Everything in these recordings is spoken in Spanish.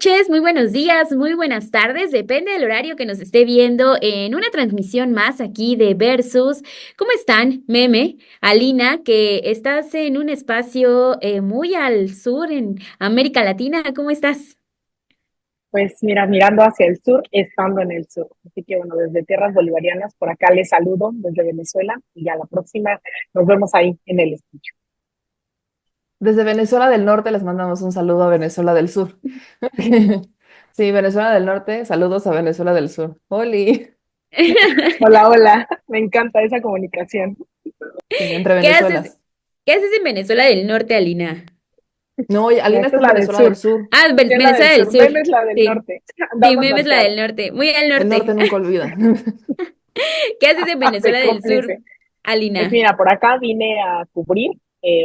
noches, muy buenos días, muy buenas tardes, depende del horario que nos esté viendo en una transmisión más aquí de Versus. ¿Cómo están, Meme? Alina, que estás en un espacio muy al sur en América Latina, ¿cómo estás? Pues mira, mirando hacia el sur, estando en el sur. Así que bueno, desde tierras bolivarianas, por acá les saludo desde Venezuela y a la próxima nos vemos ahí en el estudio. Desde Venezuela del Norte les mandamos un saludo a Venezuela del Sur. Sí, Venezuela del Norte, saludos a Venezuela del Sur. Oli, Hola, hola, me encanta esa comunicación. sí, entre ¿Qué haces? Venezuelas. ¿Qué haces en Venezuela del Norte, Alina? No, oye, Alina Esta está es en la del Venezuela del sur, Sur. Ah, es la del Venezuela del sur, Sur. Meme es la del Sí, norte, sí, andamos Meme es la del marcados. norte, muy al El norte norte. nunca olvida. ¿Qué haces en De Venezuela del Sur, cómplice. Pues Alina? mira, por acá vine a cubrir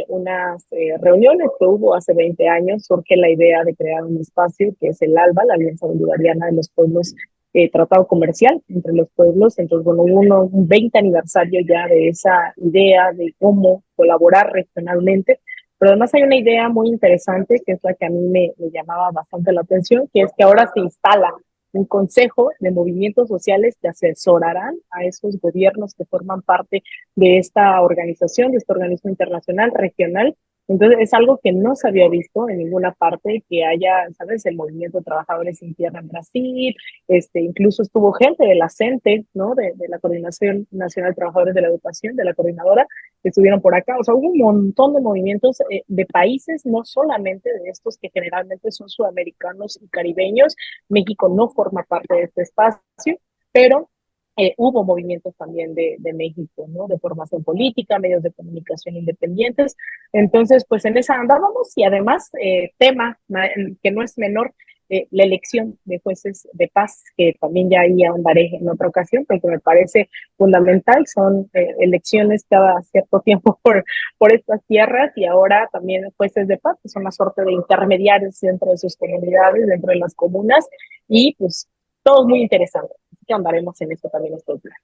unas reuniones que hubo hace 20 años. Surge la idea de crear un espacio que es el ALBA, la Alianza Bolivariana de los Pueblos, tratado comercial entre los pueblos. Entonces, bueno, hubo un 20 aniversario ya de esa idea de cómo colaborar regionalmente. Pero además hay una idea muy interesante que es la que a mí me llamaba bastante la atención, que es que ahora se instala un consejo de movimientos sociales que asesorarán a esos gobiernos que forman parte de esta organización, de este organismo internacional regional. Entonces es algo que no se había visto en ninguna parte, que haya, ¿sabes?, el movimiento de trabajadores sin tierra en Brasil, incluso estuvo gente de la CENTE, ¿no?, de la Coordinación Nacional de Trabajadores de la Educación, de la coordinadora, que estuvieron por acá. O sea, hubo un montón de movimientos de países, no solamente de estos que generalmente son sudamericanos y caribeños. México no forma parte de este espacio, pero hubo movimientos también de México, ¿no? De formación política, medios de comunicación independientes. Entonces, pues en esa andábamos y además, tema que no es menor, la elección de jueces de paz, que también ya ahí ahondaré en otra ocasión, porque me parece fundamental. Son elecciones cada cierto tiempo por estas tierras y ahora también jueces de paz, que son una suerte de intermediarios dentro de sus comunidades, dentro de las comunas y pues todo muy interesante. Así que andaremos en esto también estos días.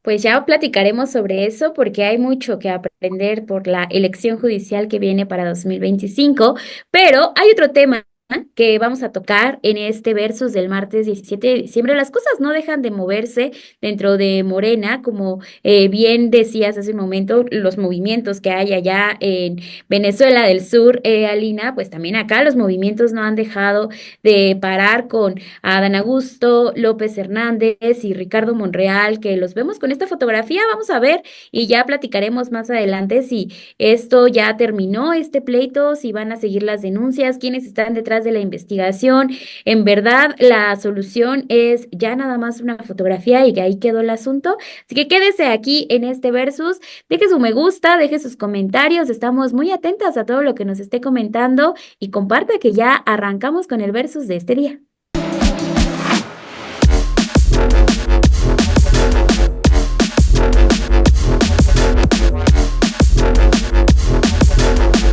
Pues ya platicaremos sobre eso porque hay mucho que aprender por la elección judicial que viene para 2025, pero hay otro tema que vamos a tocar en este versus del martes 17 de diciembre. Las cosas no dejan de moverse dentro de Morena, como bien decías hace un momento, los movimientos que hay allá en Venezuela del Sur, Alina, pues también acá los movimientos no han dejado de parar con Adán Augusto, López Hernández y Ricardo Monreal, que los vemos con esta fotografía. Vamos a ver y ya platicaremos más adelante si esto ya terminó, este pleito, si van a seguir las denuncias, quiénes están detrás de la investigación. En verdad, la solución es ya nada más una fotografía y que ahí quedó el asunto. Así que quédese aquí en este versus, deje su me gusta, deje sus comentarios, estamos muy atentas a todo lo que nos esté comentando y comparta que ya arrancamos con el versus de este día.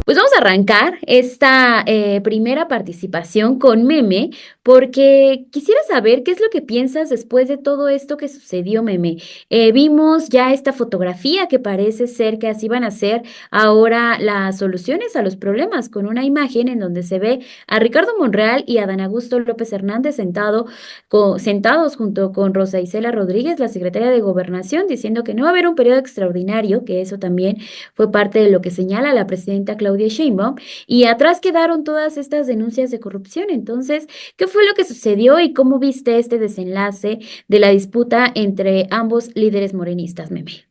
Pues vamos a arrancar esta primera participación con Meme, porque quisiera saber qué es lo que piensas después de todo esto que sucedió, Meme. Vimos ya esta fotografía que parece ser que así van a ser ahora las soluciones a los problemas, con una imagen en donde se ve a Ricardo Monreal y a Dan Augusto López Hernández sentados junto con Rosa Isela Rodríguez, la secretaria de Gobernación, diciendo que no va a haber un periodo extraordinario, que eso también fue parte de lo que señala la presidenta Claudia Sheinbaum, y atrás quedaron todas estas denuncias de corrupción. Entonces, ¿qué fue lo que sucedió y cómo viste este desenlace de la disputa entre ambos líderes morenistas, Meme?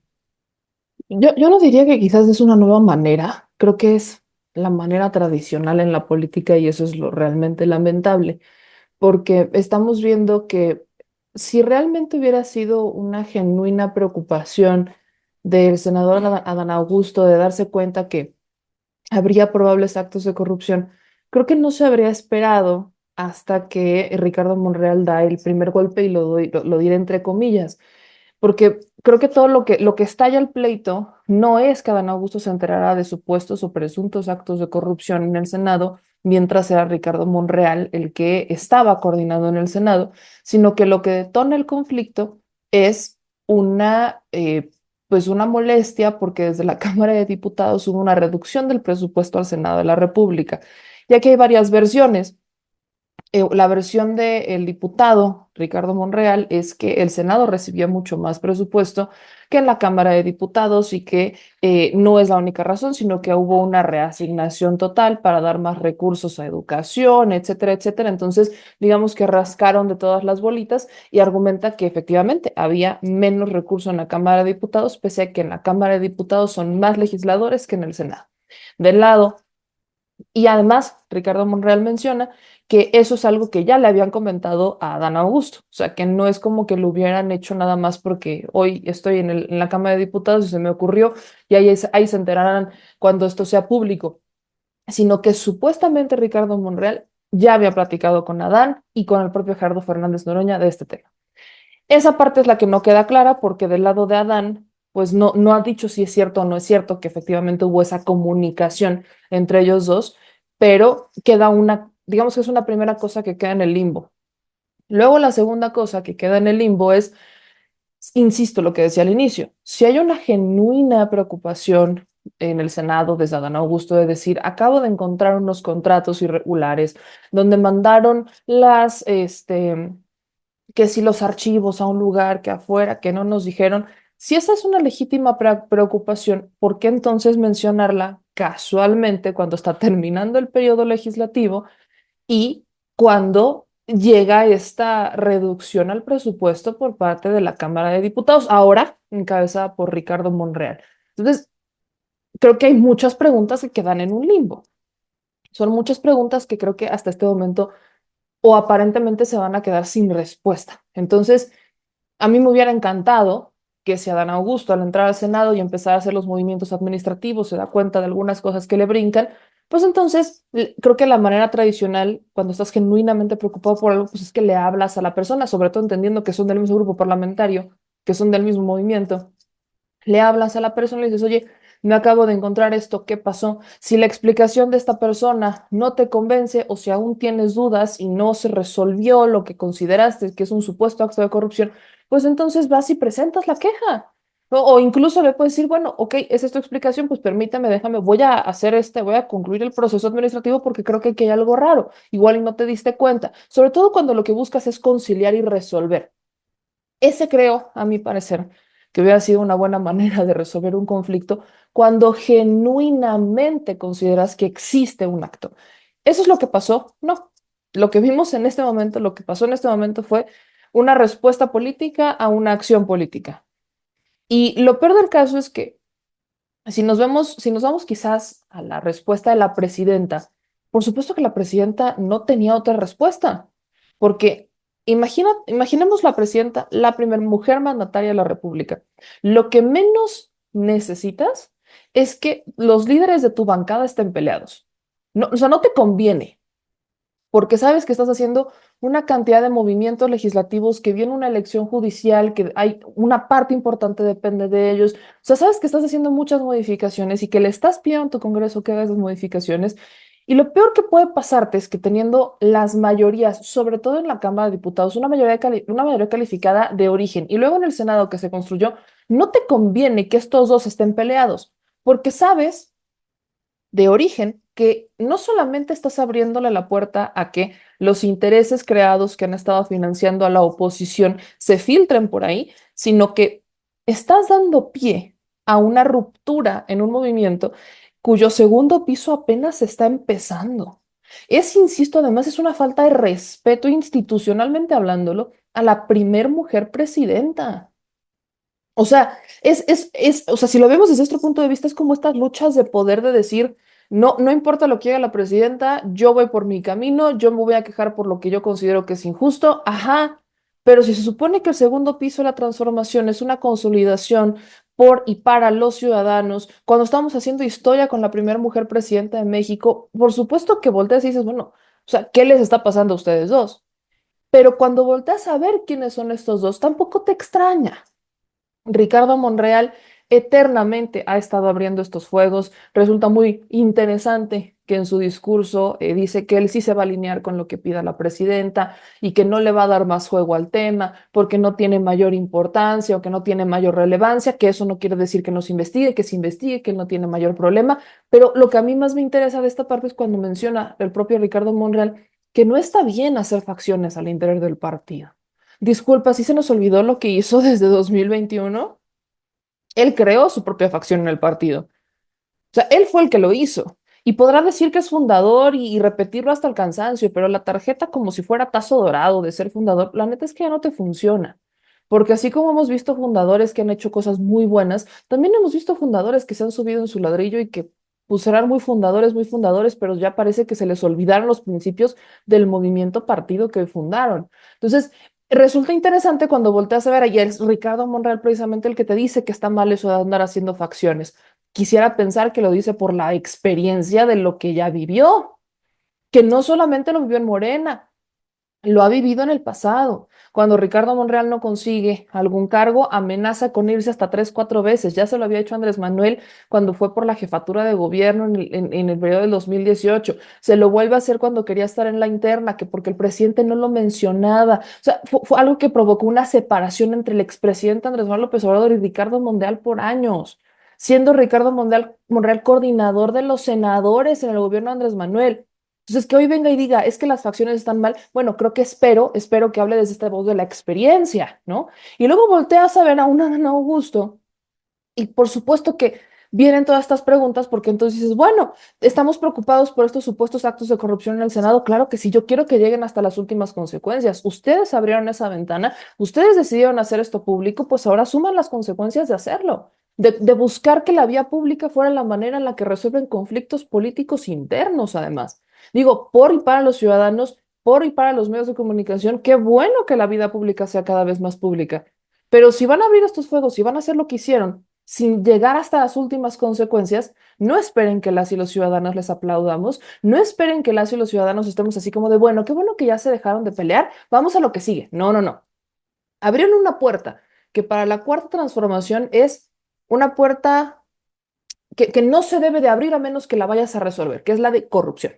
Yo no diría que quizás es una nueva manera, creo que es la manera tradicional en la política y eso es lo realmente lamentable, porque estamos viendo que si realmente hubiera sido una genuina preocupación del senador Adán Augusto de darse cuenta que habría probables actos de corrupción. Creo que no se habría esperado hasta que Ricardo Monreal da el primer golpe y lo diré entre comillas, porque creo que todo lo que estalla el pleito no es que Adán Augusto se enterara de supuestos o presuntos actos de corrupción en el Senado, mientras era Ricardo Monreal el que estaba coordinando en el Senado, sino que lo que detona el conflicto es una, pues una molestia porque desde la Cámara de Diputados hubo una reducción del presupuesto al Senado de la República, ya que hay varias versiones. La versión del diputado Ricardo Monreal es que el Senado recibía mucho más presupuesto que en la Cámara de Diputados y que no es la única razón, sino que hubo una reasignación total para dar más recursos a educación, etcétera, etcétera. Entonces, digamos que rascaron de todas las bolitas y argumenta que efectivamente había menos recursos en la Cámara de Diputados, pese a que en la Cámara de Diputados son más legisladores que en el Senado. Del lado y además, Ricardo Monreal menciona que eso es algo que ya le habían comentado a Adán Augusto, o sea, que no es como que lo hubieran hecho nada más porque hoy estoy en la Cámara de Diputados y se me ocurrió y ahí se enterarán cuando esto sea público, sino que supuestamente Ricardo Monreal ya había platicado con Adán y con el propio Gerardo Fernández Noroña de este tema. Esa parte es la que no queda clara porque del lado de Adán, pues no ha dicho si es cierto o no es cierto que efectivamente hubo esa comunicación entre ellos dos, pero queda digamos que es una primera cosa que queda en el limbo. Luego la segunda cosa que queda en el limbo es, insisto, lo que decía al inicio, si hay una genuina preocupación en el Senado desde Adán Augusto de decir, acabo de encontrar unos contratos irregulares donde mandaron que si los archivos a un lugar que afuera, que no nos dijeron, si esa es una legítima preocupación, ¿por qué entonces mencionarla casualmente cuando está terminando el periodo legislativo y cuando llega esta reducción al presupuesto por parte de la Cámara de Diputados, ahora encabezada por Ricardo Monreal? Entonces, creo que hay muchas preguntas que quedan en un limbo. Son muchas preguntas que creo que hasta este momento o aparentemente se van a quedar sin respuesta. Entonces, a mí me hubiera encantado que si Adán Augusto al entrar al Senado y empezar a hacer los movimientos administrativos se da cuenta de algunas cosas que le brincan, pues entonces creo que la manera tradicional, cuando estás genuinamente preocupado por algo, pues es que le hablas a la persona, sobre todo entendiendo que son del mismo grupo parlamentario, que son del mismo movimiento. Le hablas a la persona y le dices, oye, me acabo de encontrar esto, ¿qué pasó? Si la explicación de esta persona no te convence o si aún tienes dudas y no se resolvió lo que consideraste que es un supuesto acto de corrupción, pues entonces vas y presentas la queja. O incluso le puedes decir, bueno, ok, esa es tu explicación, pues permítame, déjame, voy a concluir el proceso administrativo porque creo que aquí hay algo raro. Igual y no te diste cuenta. Sobre todo cuando lo que buscas es conciliar y resolver. Ese creo, a mi parecer, que hubiera sido una buena manera de resolver un conflicto cuando genuinamente consideras que existe un acto. ¿Eso es lo que pasó? No. Lo que vimos en este momento, lo que pasó en este momento fue una respuesta política a una acción política. Y lo peor del caso es que si nos vamos quizás a la respuesta de la presidenta, por supuesto que la presidenta no tenía otra respuesta, porque imaginemos la presidenta, la primera mujer mandataria de la República. Lo que menos necesitas es que los líderes de tu bancada estén peleados. No, o sea, no te conviene porque sabes que estás haciendo una cantidad de movimientos legislativos, que viene una elección judicial, que hay una parte importante depende de ellos. O sea, sabes que estás haciendo muchas modificaciones y que le estás pidiendo a tu Congreso que haga esas modificaciones. Y lo peor que puede pasarte es que teniendo las mayorías, sobre todo en la Cámara de Diputados, una mayoría calificada de origen, y luego en el Senado que se construyó, no te conviene que estos dos estén peleados, porque sabes de origen que no solamente estás abriéndole la puerta a que los intereses creados que han estado financiando a la oposición se filtren por ahí, sino que estás dando pie a una ruptura en un movimiento cuyo segundo piso apenas está empezando. Insisto, además es una falta de respeto institucionalmente hablándolo a la primer mujer presidenta. O sea, o sea, si lo vemos desde este punto de vista, es como estas luchas de poder de decir, no importa lo que haga la presidenta, yo voy por mi camino, yo me voy a quejar por lo que yo considero que es injusto, ajá, pero si se supone que el segundo piso de la transformación es una consolidación por y para los ciudadanos, cuando estamos haciendo historia con la primera mujer presidenta de México, por supuesto que volteas y dices, bueno, o sea, ¿qué les está pasando a ustedes dos? Pero cuando volteas a ver quiénes son estos dos, tampoco te extraña. Ricardo Monreal eternamente ha estado abriendo estos fuegos. Resulta muy interesante que en su discurso dice que él sí se va a alinear con lo que pida la presidenta y que no le va a dar más juego al tema porque no tiene mayor importancia o que no tiene mayor relevancia, que eso no quiere decir que no se investigue, que él no tiene mayor problema. Pero lo que a mí más me interesa de esta parte es cuando menciona el propio Ricardo Monreal que no está bien hacer facciones al interior del partido. Disculpa, si se nos olvidó lo que hizo desde 2021. Él creó su propia facción en el partido. O sea, él fue el que lo hizo. Y podrá decir que es fundador y repetirlo hasta el cansancio, pero la tarjeta como si fuera tazo dorado de ser fundador, la neta es que ya no te funciona. Porque así como hemos visto fundadores que han hecho cosas muy buenas, también hemos visto fundadores que se han subido en su ladrillo y que pues serán muy fundadores, pero ya parece que se les olvidaron los principios del movimiento partido que fundaron. Entonces, resulta interesante cuando volteas a ver, y es Ricardo Monreal precisamente el que te dice que está mal eso de andar haciendo facciones. Quisiera pensar que lo dice por la experiencia de lo que ya vivió, que no solamente lo vivió en Morena, lo ha vivido en el pasado. Cuando Ricardo Monreal no consigue algún cargo, amenaza con irse hasta 3, 4 veces. Ya se lo había hecho Andrés Manuel cuando fue por la jefatura de gobierno en el periodo del 2018. Se lo vuelve a hacer cuando quería estar en la interna, que porque el presidente no lo mencionaba. O sea, fue algo que provocó una separación entre el expresidente Andrés Manuel López Obrador y Ricardo Monreal por años, siendo Ricardo Monreal coordinador de los senadores en el gobierno de Andrés Manuel. Entonces, que hoy venga y diga, es que las facciones están mal, bueno, creo que espero que hable desde esta voz de la experiencia, ¿no? Y luego volteas a ver a una Ana Augusto y por supuesto que vienen todas estas preguntas porque entonces dices, bueno, estamos preocupados por estos supuestos actos de corrupción en el Senado. Claro que sí, yo quiero que lleguen hasta las últimas consecuencias. Ustedes abrieron esa ventana, ustedes decidieron hacer esto público, pues ahora asuman las consecuencias de hacerlo, de buscar que la vía pública fuera la manera en la que resuelven conflictos políticos internos, además. Digo, por y para los ciudadanos, por y para los medios de comunicación, qué bueno que la vida pública sea cada vez más pública. Pero si van a abrir estos fuegos, si van a hacer lo que hicieron, sin llegar hasta las últimas consecuencias, no esperen que las y los ciudadanos les aplaudamos, no esperen que las y los ciudadanos estemos así como de, bueno, qué bueno que ya se dejaron de pelear, vamos a lo que sigue. No, no, no. Abrieron una puerta que para la cuarta transformación es una puerta que no se debe de abrir a menos que la vayas a resolver, que es la de corrupción.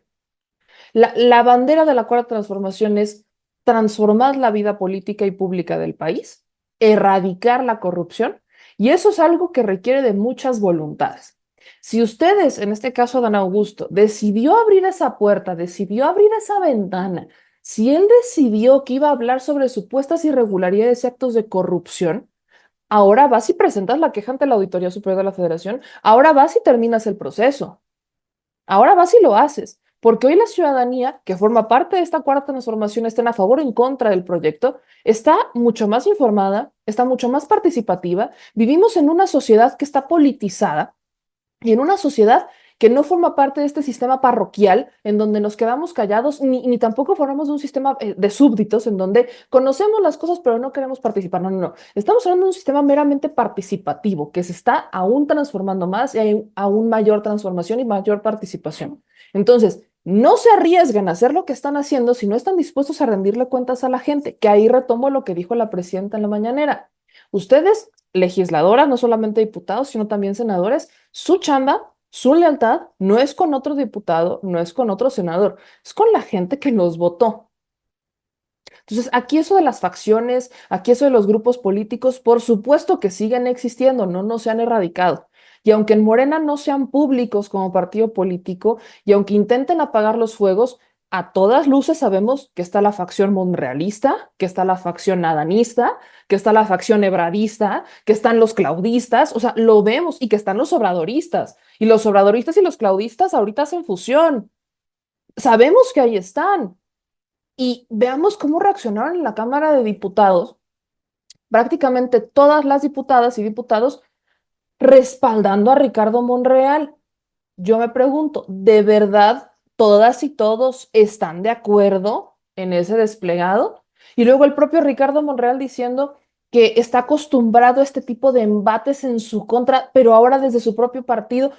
La bandera de la cuarta transformación es transformar la vida política y pública del país, erradicar la corrupción, y eso es algo que requiere de muchas voluntades. Si ustedes, en este caso Dan Augusto, decidió abrir esa puerta, decidió abrir esa ventana, si él decidió que iba a hablar sobre supuestas irregularidades y actos de corrupción, ahora vas y presentas la queja ante la Auditoría Superior de la Federación, ahora vas y terminas el proceso. Ahora vas y lo haces, porque hoy la ciudadanía que forma parte de esta cuarta transformación, estén a favor o en contra del proyecto, está mucho más informada, está mucho más participativa. Vivimos en una sociedad que está politizada y en una sociedad que no forma parte de este sistema parroquial en donde nos quedamos callados, ni tampoco formamos un sistema de súbditos en donde conocemos las cosas pero no queremos participar. No, no, no. Estamos hablando de un sistema meramente participativo que se está aún transformando más y hay aún mayor transformación y mayor participación. Entonces, no se arriesguen a hacer lo que están haciendo si no están dispuestos a rendirle cuentas a la gente, que ahí retomo lo que dijo la presidenta en la mañanera. Ustedes, legisladoras, no solamente diputados, sino también senadores, su chamba, su lealtad no es con otro diputado, no es con otro senador, es con la gente que nos votó. Entonces, aquí eso de las facciones, aquí eso de los grupos políticos, por supuesto que siguen existiendo, no se han erradicado. Y aunque en Morena no sean públicos como partido político, y aunque intenten apagar los fuegos, a todas luces sabemos que está la facción monrealista, que está la facción adanista, que está la facción ebradista, que están los claudistas, o sea, lo vemos, y que están los obradoristas. Y los obradoristas y los claudistas ahorita hacen fusión. Sabemos que ahí están. Y veamos cómo reaccionaron en la Cámara de Diputados, prácticamente todas las diputadas y diputados respaldando a Ricardo Monreal. Yo me pregunto, ¿de verdad todas y todos están de acuerdo en ese desplegado? Y luego el propio Ricardo Monreal diciendo que está acostumbrado a este tipo de embates en su contra, pero ahora desde su propio partido.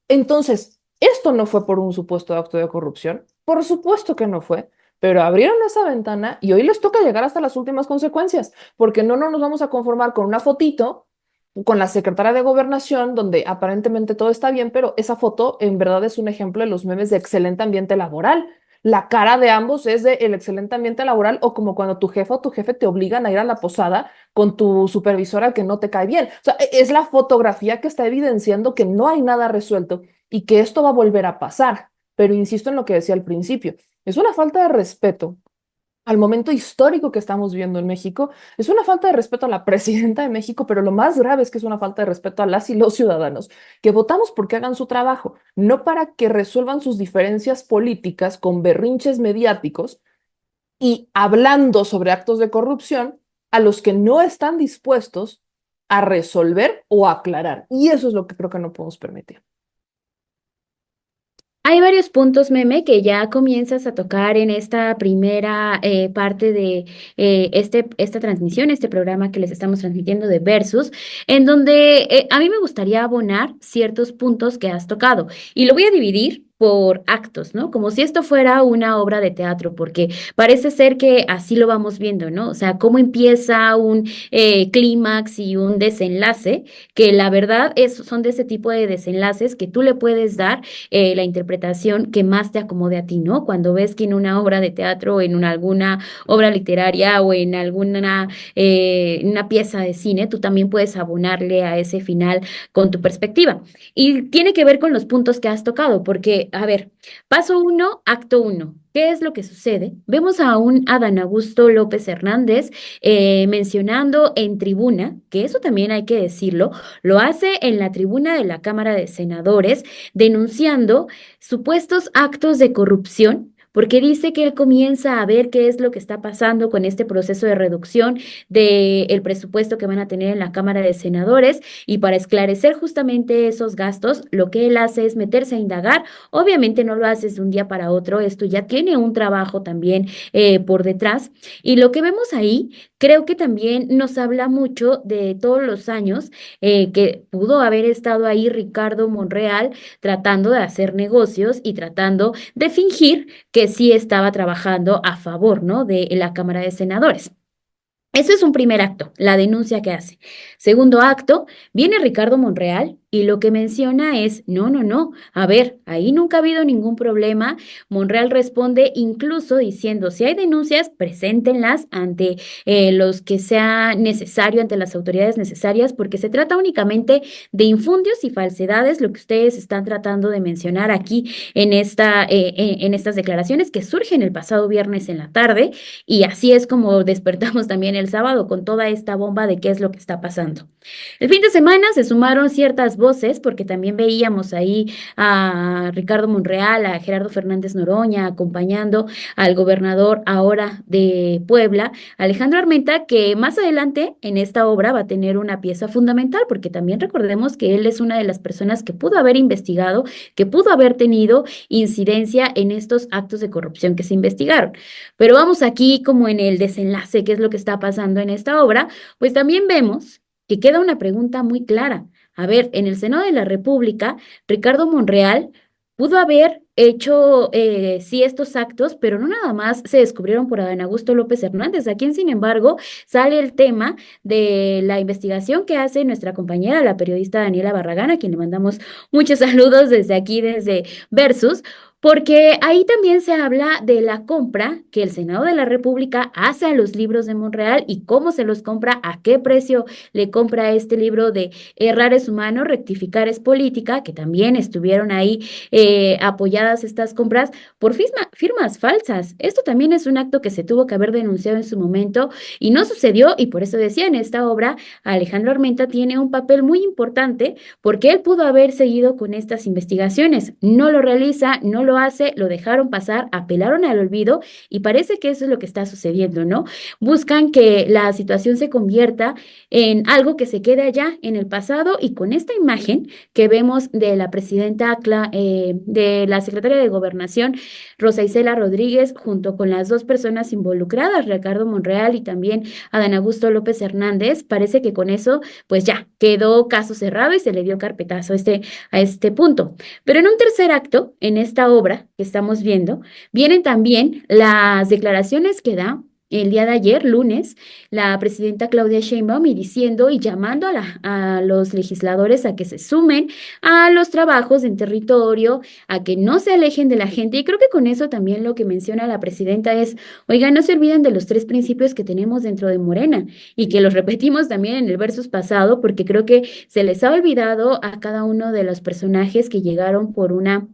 Entonces, ¿esto no fue por un supuesto acto de corrupción? Por supuesto que no fue, pero abrieron esa ventana y hoy les toca llegar hasta las últimas consecuencias, porque no nos vamos a conformar con una fotito con la secretaria de Gobernación, donde aparentemente todo está bien, pero esa foto en verdad es un ejemplo de los memes de excelente ambiente laboral. La cara de ambos es de el excelente ambiente laboral o como cuando tu jefa o tu jefe te obligan a ir a la posada con tu supervisora que no te cae bien. O sea, es la fotografía que está evidenciando que no hay nada resuelto y que esto va a volver a pasar. Pero insisto en lo que decía al principio. Es una falta de respeto al momento histórico que estamos viendo en México. Es una falta de respeto a la presidenta de México, pero lo más grave es que es una falta de respeto a las y los ciudadanos que votamos porque hagan su trabajo, no para que resuelvan sus diferencias políticas con berrinches mediáticos y hablando sobre actos de corrupción a los que no están dispuestos a resolver o aclarar. Y eso es lo que creo que no podemos permitir. Hay varios puntos, Meme, que ya comienzas a tocar en esta primera parte de esta transmisión, este programa que les estamos transmitiendo de Versus, en donde a mí me gustaría abonar ciertos puntos que has tocado y lo voy a dividir por actos, ¿no? Como si esto fuera una obra de teatro, porque parece ser que así lo vamos viendo, ¿no? O sea, cómo empieza un clímax y un desenlace, que la verdad son de ese tipo de desenlaces que tú le puedes dar la interpretación que más te acomode a ti, ¿no? Cuando ves que en una obra de teatro, alguna obra literaria o en alguna una pieza de cine, tú también puedes abonarle a ese final con tu perspectiva. Y tiene que ver con los puntos que has tocado, porque, a ver, paso uno, acto uno. ¿Qué es lo que sucede? Vemos a un Adán Augusto López Hernández mencionando en tribuna, que eso también hay que decirlo, lo hace en la tribuna de la Cámara de Senadores, denunciando supuestos actos de corrupción, porque dice que él comienza a ver qué es lo que está pasando con este proceso de reducción del presupuesto que van a tener en la Cámara de Senadores y para esclarecer justamente esos gastos, lo que él hace es meterse a indagar. Obviamente no lo haces de un día para otro, esto ya tiene un trabajo también por detrás y lo que vemos ahí creo que también nos habla mucho de todos los años que pudo haber estado ahí Ricardo Monreal tratando de hacer negocios y tratando de fingir que sí estaba trabajando a favor, ¿no? De la Cámara de Senadores. Eso es un primer acto, la denuncia que hace. Segundo acto, viene Ricardo Monreal y lo que menciona es, no, no, no, a ver, ahí nunca ha habido ningún problema. Monreal responde incluso diciendo, si hay denuncias, preséntenlas ante los que sea necesario, ante las autoridades necesarias, porque se trata únicamente de infundios y falsedades, lo que ustedes están tratando de mencionar aquí en estas declaraciones que surgen el pasado viernes en la tarde y así es como despertamos también el sábado con toda esta bomba de qué es lo que está pasando. El fin de semana se sumaron ciertas voces porque también veíamos ahí a Ricardo Monreal, a Gerardo Fernández Noroña, acompañando al gobernador ahora de Puebla, Alejandro Armenta, que más adelante en esta obra va a tener una pieza fundamental porque también recordemos que él es una de las personas que pudo haber investigado, que pudo haber tenido incidencia en estos actos de corrupción que se investigaron. Pero vamos aquí como en el desenlace, qué es lo que está pasando en esta obra, pues también vemos que queda una pregunta muy clara. A ver, en el Senado de la República, Ricardo Monreal pudo haber hecho, sí, estos actos, pero no nada más se descubrieron por Adán Augusto López Hernández, a quien, sin embargo, sale el tema de la investigación que hace nuestra compañera, la periodista Daniela Barragán, a quien le mandamos muchos saludos desde aquí, desde Versus, porque ahí también se habla de la compra que el Senado de la República hace a los libros de Monreal y cómo se los compra, a qué precio le compra este libro de Errar es humano, rectificar es política, que también estuvieron ahí apoyadas estas compras por firmas falsas. Esto también es un acto que se tuvo que haber denunciado en su momento y no sucedió y por eso decía en esta obra Alejandro Armenta tiene un papel muy importante porque él pudo haber seguido con estas investigaciones. No lo realiza, no lo hace, lo dejaron pasar, apelaron al olvido y parece que eso es lo que está sucediendo, ¿no? Buscan que la situación se convierta en algo que se quede allá en el pasado y con esta imagen que vemos de la presidenta, de la secretaria de Gobernación, Rosa Isela Rodríguez, junto con las dos personas involucradas, Ricardo Monreal y también Adán Augusto López Hernández, parece que con eso, pues ya quedó caso cerrado y se le dio carpetazo a este punto. Pero en un tercer acto, en esta obra que estamos viendo, vienen también las declaraciones que da el día de ayer, lunes, la presidenta Claudia Sheinbaum y diciendo y llamando a los legisladores a que se sumen a los trabajos en territorio, a que no se alejen de la gente. Y creo que con eso también lo que menciona la presidenta es, oiga, no se olviden de los tres principios que tenemos dentro de Morena y que los repetimos también en el versus pasado, porque creo que se les ha olvidado a cada uno de los personajes que llegaron por una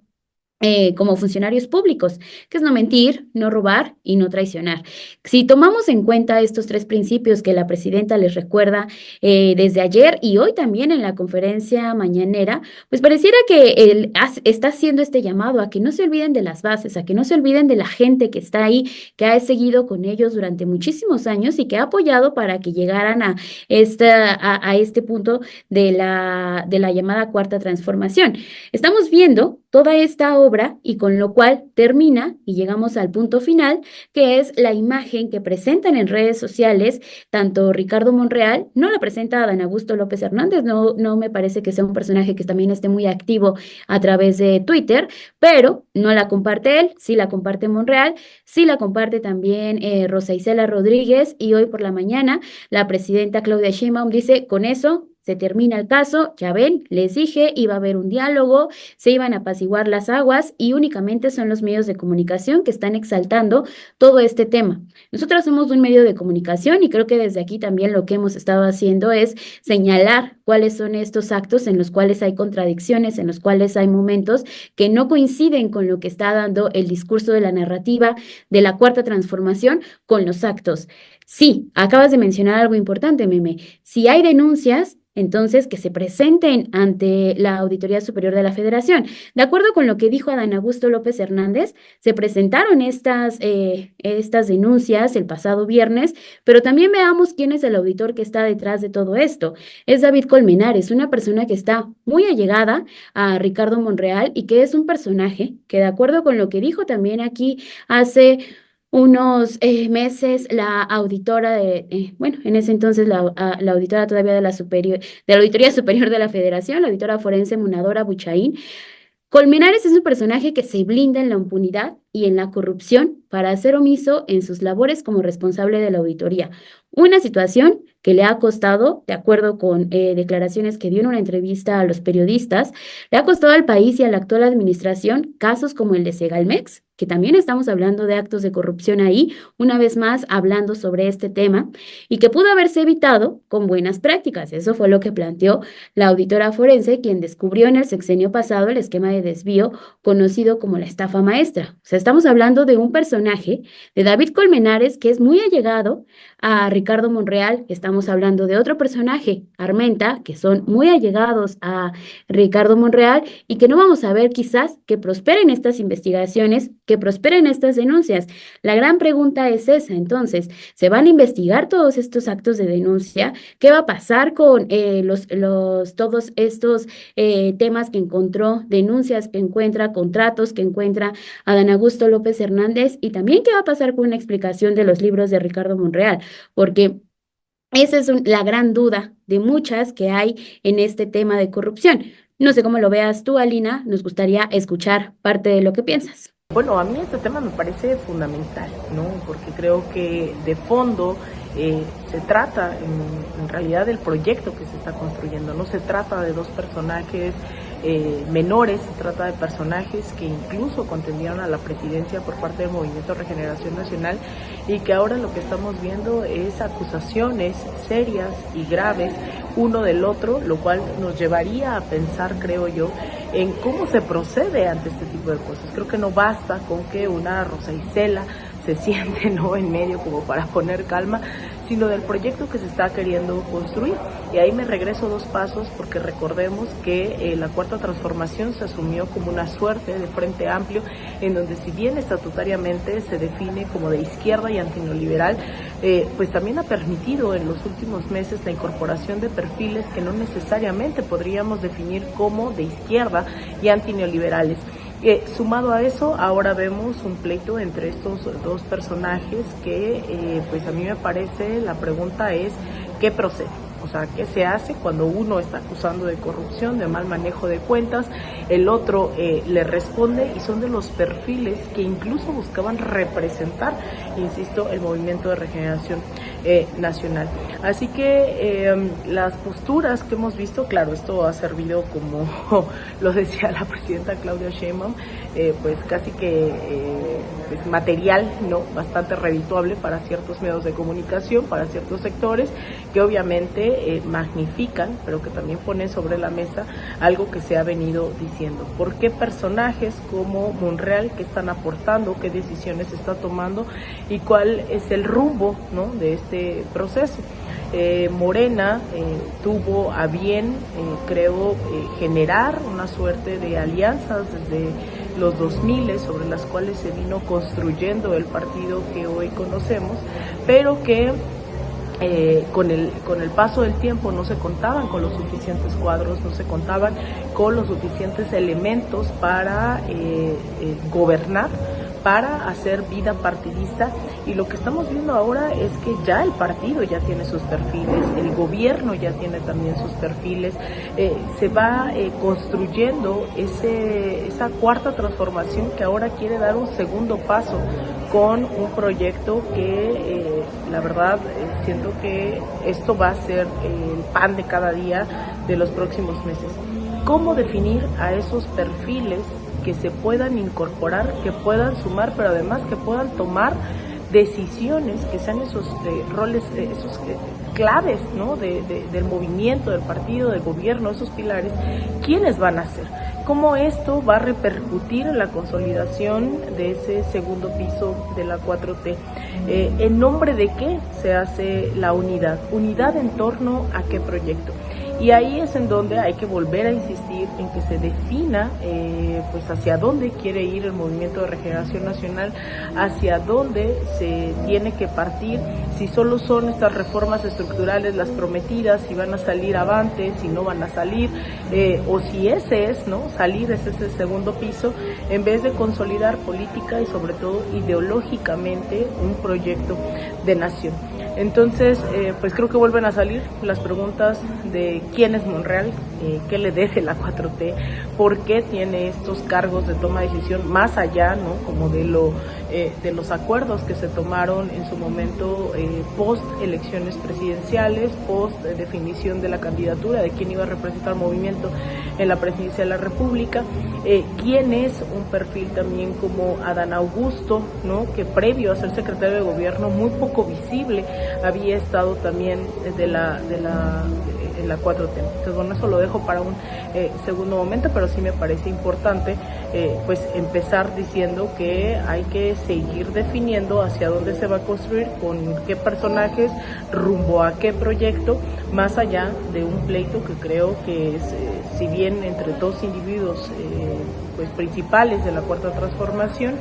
como funcionarios públicos, que es no mentir, no robar y no traicionar. Si tomamos en cuenta estos tres principios que la presidenta les recuerda desde ayer y hoy también en la conferencia mañanera, pues pareciera que él está haciendo este llamado a que no se olviden de las bases, a que no se olviden de la gente que está ahí, que ha seguido con ellos durante muchísimos años y que ha apoyado para que llegaran a este punto de la llamada cuarta transformación. Estamos viendo toda esta obra y con lo cual termina y llegamos al punto final, que es la imagen que presentan en redes sociales, tanto Ricardo Monreal, no la presenta Adán Augusto López Hernández, no me parece que sea un personaje que también esté muy activo a través de Twitter, pero no la comparte él, sí la comparte Monreal, sí la comparte también Rosa Isela Rodríguez y hoy por la mañana la presidenta Claudia Sheinbaum dice, con eso se termina el caso, ya ven, les dije, iba a haber un diálogo, se iban a apaciguar las aguas y únicamente son los medios de comunicación que están exaltando todo este tema. Nosotros somos un medio de comunicación y creo que desde aquí también lo que hemos estado haciendo es señalar cuáles son estos actos en los cuales hay contradicciones, en los cuales hay momentos que no coinciden con lo que está dando el discurso de la narrativa de la cuarta transformación con los actos. Sí, acabas de mencionar algo importante, Meme. Si hay denuncias, entonces que se presenten ante la Auditoría Superior de la Federación. De acuerdo con lo que dijo Adán Augusto López Hernández, se presentaron estas denuncias el pasado viernes, pero también veamos quién es el auditor que está detrás de todo esto. Es David Colmenares, una persona que está muy allegada a Ricardo Monreal y que es un personaje que, de acuerdo con lo que dijo también aquí hace unos meses, la auditora bueno, en ese entonces la auditora todavía de la Auditoría Superior de la Federación, la auditora forense Munadora Buchaín, Colmenares es un personaje que se blinda en la impunidad y en la corrupción para hacer omiso en sus labores como responsable de la auditoría. Una situación que le ha costado, de acuerdo con declaraciones que dio en una entrevista a los periodistas, le ha costado al país y a la actual administración casos como el de Segalmex, que también estamos hablando de actos de corrupción ahí, una vez más hablando sobre este tema, y que pudo haberse evitado con buenas prácticas. Eso fue lo que planteó la auditora forense, quien descubrió en el sexenio pasado el esquema de desvío conocido como la estafa maestra. O sea, estamos hablando de un personaje, de David Colmenares, que es muy allegado a Ricardo Monreal. Estamos hablando de otro personaje, Armenta, que son muy allegados a Ricardo Monreal y que no vamos a ver quizás que prosperen estas investigaciones, que prosperen estas denuncias. La gran pregunta es esa, entonces, ¿se van a investigar todos estos actos de denuncia? ¿Qué va a pasar con todos estos temas que encontró, denuncias que encuentra, contratos que encuentra Adán Augusto López Hernández? Y también qué va a pasar con una explicación de los libros de Ricardo Monreal, porque esa es la gran duda de muchas que hay en este tema de corrupción. No sé cómo lo veas tú, Alina, nos gustaría escuchar parte de lo que piensas. Bueno, a mí este tema me parece fundamental, ¿no? Porque creo que de fondo se trata en realidad del proyecto que se está construyendo. No se trata de dos personajes menores, se trata de personajes que incluso contendieron a la presidencia por parte del Movimiento Regeneración Nacional y que ahora lo que estamos viendo es acusaciones serias y graves uno del otro, lo cual nos llevaría a pensar, creo yo, en cómo se procede ante este tipo de cosas. Creo que no basta con que una Rosa Isela se siente, ¿no?, en medio como para poner calma, sino del proyecto que se está queriendo construir. Y ahí me regreso 2 pasos, porque recordemos que la cuarta transformación se asumió como una suerte de frente amplio, en donde si bien estatutariamente se define como de izquierda y antineoliberal, pues también ha permitido en los últimos meses la incorporación de perfiles que no necesariamente podríamos definir como de izquierda y antineoliberales. Sumado a eso, ahora vemos un pleito entre estos dos personajes que, pues a mí me parece, la pregunta es, ¿qué procede? O sea, ¿qué se hace cuando uno está acusando de corrupción, de mal manejo de cuentas? El otro le responde, y son de los perfiles que incluso buscaban representar, insisto, el Movimiento de Regeneración Nacional. Así que las posturas que hemos visto, claro, esto ha servido, como lo decía la presidenta Claudia Sheinbaum, pues casi que pues, material, ¿no? Bastante redituable para ciertos medios de comunicación, para ciertos sectores, que obviamente magnifican, pero que también ponen sobre la mesa algo que se ha venido diciendo. ¿Por qué personajes como Monreal, qué están aportando, qué decisiones está tomando y cuál es el rumbo, ¿no?, de este proceso? Morena tuvo a bien, creo, generar una suerte de alianzas desde los 2000 sobre las cuales se vino construyendo el partido que hoy conocemos, pero que con el paso del tiempo no se contaban con los suficientes cuadros, no se contaban con los suficientes elementos para gobernar, para hacer vida partidista, y lo que estamos viendo ahora es que ya el partido ya tiene sus perfiles, el gobierno ya tiene también sus perfiles, se va construyendo esa cuarta transformación que ahora quiere dar un segundo paso con un proyecto que la verdad siento que esto va a ser el pan de cada día de los próximos meses. ¿Cómo definir a esos perfiles que se puedan incorporar, que puedan sumar, pero además que puedan tomar decisiones, que sean esos roles, esos claves, ¿no?, del movimiento, del partido, del gobierno, esos pilares? ¿Quiénes van a ser? ¿Cómo esto va a repercutir en la consolidación de ese segundo piso de la 4T? ¿En nombre de qué se hace la unidad? ¿Unidad en torno a qué proyecto? Y ahí es en donde hay que volver a insistir en que se defina pues hacia dónde quiere ir el Movimiento de Regeneración Nacional, hacia dónde se tiene que partir, si solo son estas reformas estructurales las prometidas, si van a salir avante, si no van a salir, o si ese es, ¿no?, salir, ese es el segundo piso, en vez de consolidar política y sobre todo ideológicamente un proyecto de nación. Entonces, pues creo que vuelven a salir las preguntas de quién es Monreal, qué le debe la 4T, por qué tiene estos cargos de toma de decisión más allá, ¿no?, como de los acuerdos que se tomaron en su momento post elecciones presidenciales, post definición de la candidatura de quién iba a representar al movimiento en la presidencia de la República, quién es un perfil también como Adán Augusto, ¿no?, que previo a ser secretario de gobierno, muy poco visible, había estado también en la 4T. Entonces, bueno, eso lo dejo para un segundo momento, pero sí me parece importante pues empezar diciendo que hay que seguir definiendo hacia dónde se va a construir, con qué personajes, rumbo a qué proyecto, más allá de un pleito que creo que es, si bien entre dos individuos pues principales de la cuarta transformación,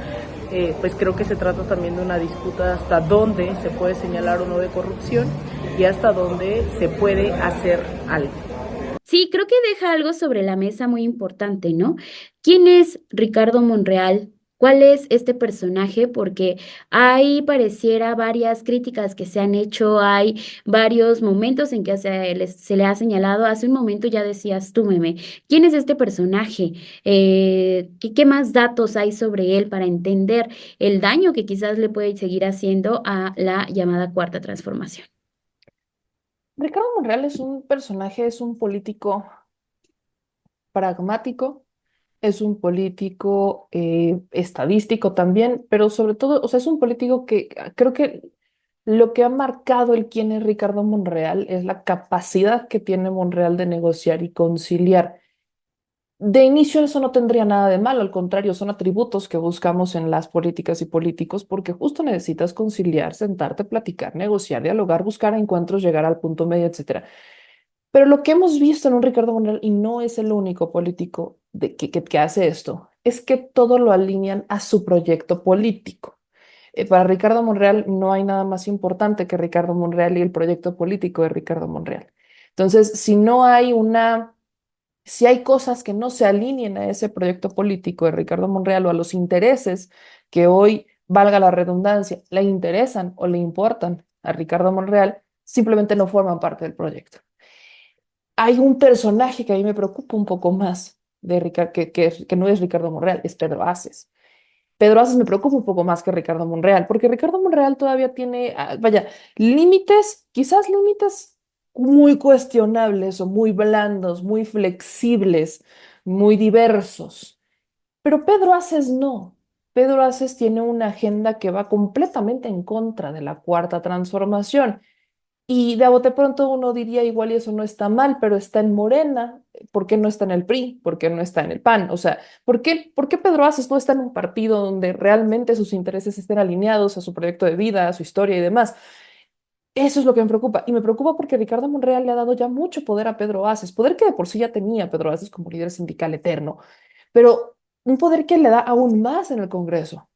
pues creo que se trata también de una disputa hasta dónde se puede señalar o no de corrupción y hasta dónde se puede hacer algo. Sí, creo que deja algo sobre la mesa muy importante, ¿no? ¿Quién es Ricardo Monreal? ¿Cuál es este personaje? Porque hay, pareciera, varias críticas que se han hecho, hay varios momentos en que se le ha señalado. Hace un momento ya decías tú, Meme, ¿quién es este personaje? ¿Qué más datos hay sobre él para entender el daño que quizás le puede seguir haciendo a la llamada cuarta transformación? Ricardo Monreal es un personaje, es un político pragmático, es un político estadístico también, pero sobre todo, o sea, es un político que creo que lo que ha marcado el quién es Ricardo Monreal es la capacidad que tiene Monreal de negociar y conciliar. De inicio eso no tendría nada de malo, al contrario, son atributos que buscamos en las políticas y políticos porque justo necesitas conciliar, sentarte, platicar, negociar, dialogar, buscar encuentros, llegar al punto medio, etcétera. Pero lo que hemos visto en un Ricardo Monreal, y no es el único político que hace esto, es que todo lo alinean a su proyecto político. Para Ricardo Monreal no hay nada más importante que Ricardo Monreal y el proyecto político de Ricardo Monreal. Entonces, si hay cosas que no se alineen a ese proyecto político de Ricardo Monreal o a los intereses que hoy, valga la redundancia, le interesan o le importan a Ricardo Monreal, simplemente no forman parte del proyecto. Hay un personaje que a mí me preocupa un poco más que no es Ricardo Monreal, es Pedro Aces. Pedro Aces me preocupa un poco más que Ricardo Monreal, porque Ricardo Monreal todavía tiene, vaya, límites, quizás límites muy cuestionables o muy blandos, muy flexibles, muy diversos. Pero Pedro Aces no. Pedro Aces tiene una agenda que va completamente en contra de la cuarta transformación. Y de a bote pronto uno diría, igual y eso no está mal, pero está en Morena. ¿Por qué no está en el PRI? ¿Por qué no está en el PAN? O sea, ¿por qué Pedro Aces no está en un partido donde realmente sus intereses estén alineados a su proyecto de vida, a su historia y demás? Eso es lo que me preocupa. Y me preocupa porque Ricardo Monreal le ha dado ya mucho poder a Pedro Aces, poder que de por sí ya tenía Pedro Aces como líder sindical eterno, pero un poder que le da aún más en el Congreso,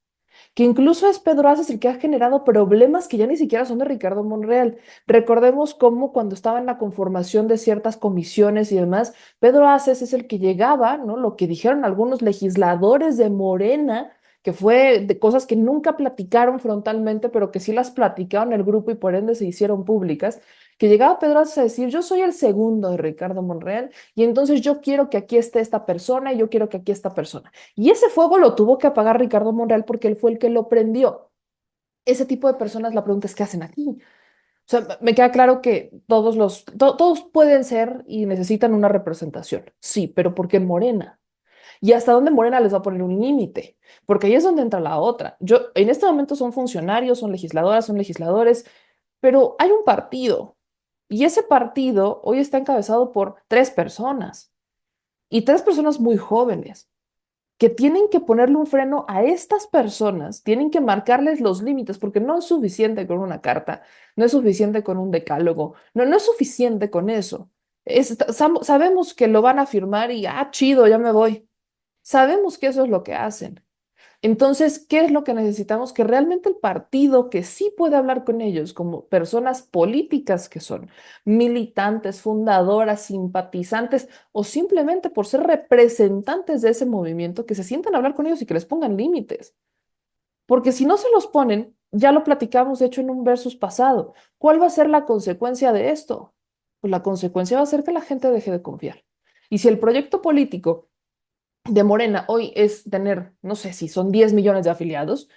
que incluso es Pedro Aces el que ha generado problemas que ya ni siquiera son de Ricardo Monreal. Recordemos cómo cuando estaba en la conformación de ciertas comisiones y demás, Pedro Aces es el que llegaba, ¿no? Lo que dijeron algunos legisladores de Morena, que fue de cosas que nunca platicaron frontalmente, pero que sí las platicaron en el grupo y por ende se hicieron públicas, que llegaba Pedro Aces a decir, yo soy el segundo de Ricardo Monreal y entonces yo quiero que aquí esté esta persona y yo quiero que aquí esta persona. Y ese fuego lo tuvo que apagar Ricardo Monreal porque él fue el que lo prendió. Ese tipo de personas, la pregunta es, ¿qué hacen aquí? O sea, me queda claro que todos pueden ser y necesitan una representación, sí, pero ¿por qué Morena? ¿Y hasta dónde Morena les va a poner un límite? Porque ahí es donde entra la otra. En este momento son funcionarios, son legisladoras, son legisladores, pero hay un partido y ese partido hoy está encabezado por tres personas y tres personas muy jóvenes que tienen que ponerle un freno a estas personas, tienen que marcarles los límites, porque no es suficiente con una carta, no es suficiente con un decálogo, no es suficiente con eso. Sabemos que lo van a firmar y, chido, ya me voy. Sabemos que eso es lo que hacen. Entonces, ¿qué es lo que necesitamos? Que realmente el partido que sí puede hablar con ellos como personas políticas que son militantes, fundadoras, simpatizantes o simplemente por ser representantes de ese movimiento, que se sientan a hablar con ellos y que les pongan límites. Porque si no se los ponen, ya lo platicamos de hecho en un versus pasado, ¿cuál va a ser la consecuencia de esto? Pues la consecuencia va a ser que la gente deje de confiar. Y si el proyecto político de Morena hoy es tener, no sé si son 10 millones de afiliados,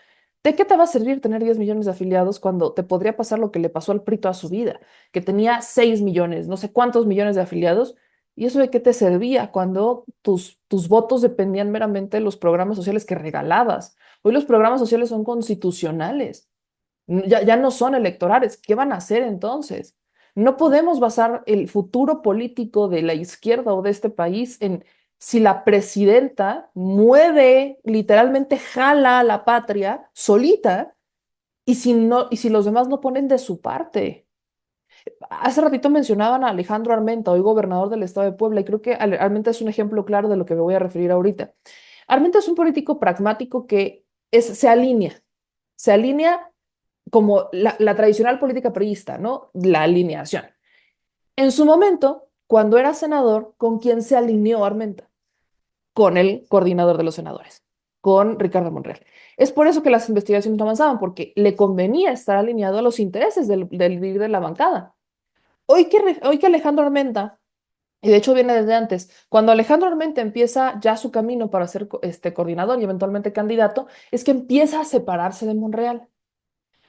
¿de qué te va a servir tener 10 millones de afiliados cuando te podría pasar lo que le pasó al PRI toda su vida, que tenía 6 millones, no sé cuántos millones de afiliados? ¿Y eso de qué te servía cuando tus votos dependían meramente de los programas sociales que regalabas? Hoy los programas sociales son constitucionales, ya no son electorales. ¿Qué van a hacer entonces? No podemos basar el futuro político de la izquierda o de este país en si la presidenta mueve, literalmente jala a la patria solita y si no, y si los demás no ponen de su parte. Hace ratito mencionaban a Alejandro Armenta, hoy gobernador del estado de Puebla, y creo que Armenta es un ejemplo claro de lo que me voy a referir ahorita. Armenta es un político pragmático que se alinea como la tradicional política priista, ¿no? La alineación. En su momento, cuando era senador, ¿con quién se alineó Armenta? Con el coordinador de los senadores, con Ricardo Monreal. Es por eso que las investigaciones no avanzaban, porque le convenía estar alineado a los intereses del líder de la bancada. Hoy que Alejandro Armenta, y de hecho viene desde antes, cuando Alejandro Armenta empieza ya su camino para ser coordinador y eventualmente candidato, es que empieza a separarse de Monreal.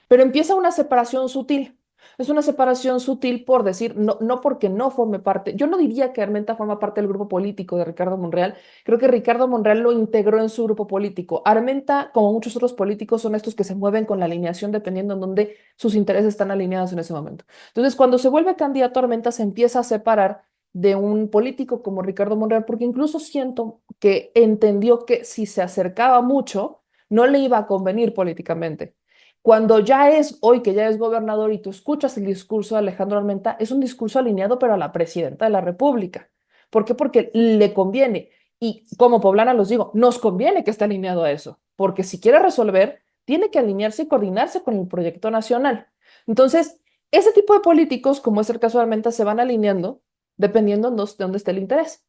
Pero empieza una separación sutil. Es una separación sutil por decir, no, no porque no forme parte. Yo no diría que Armenta forma parte del grupo político de Ricardo Monreal. Creo que Ricardo Monreal lo integró en su grupo político. Armenta, como muchos otros políticos, son estos que se mueven con la alineación dependiendo en dónde sus intereses están alineados en ese momento. Entonces, cuando se vuelve candidato, Armenta se empieza a separar de un político como Ricardo Monreal, porque incluso siento que entendió que si se acercaba mucho, no le iba a convenir políticamente. Cuando hoy que ya es gobernador y tú escuchas el discurso de Alejandro Armenta, es un discurso alineado pero a la presidenta de la República. ¿Por qué? Porque le conviene. Y como poblana los digo, nos conviene que esté alineado a eso, porque si quiere resolver, tiene que alinearse y coordinarse con el proyecto nacional. Entonces, ese tipo de políticos, como es el caso de Armenta, se van alineando dependiendo de dónde esté el interés.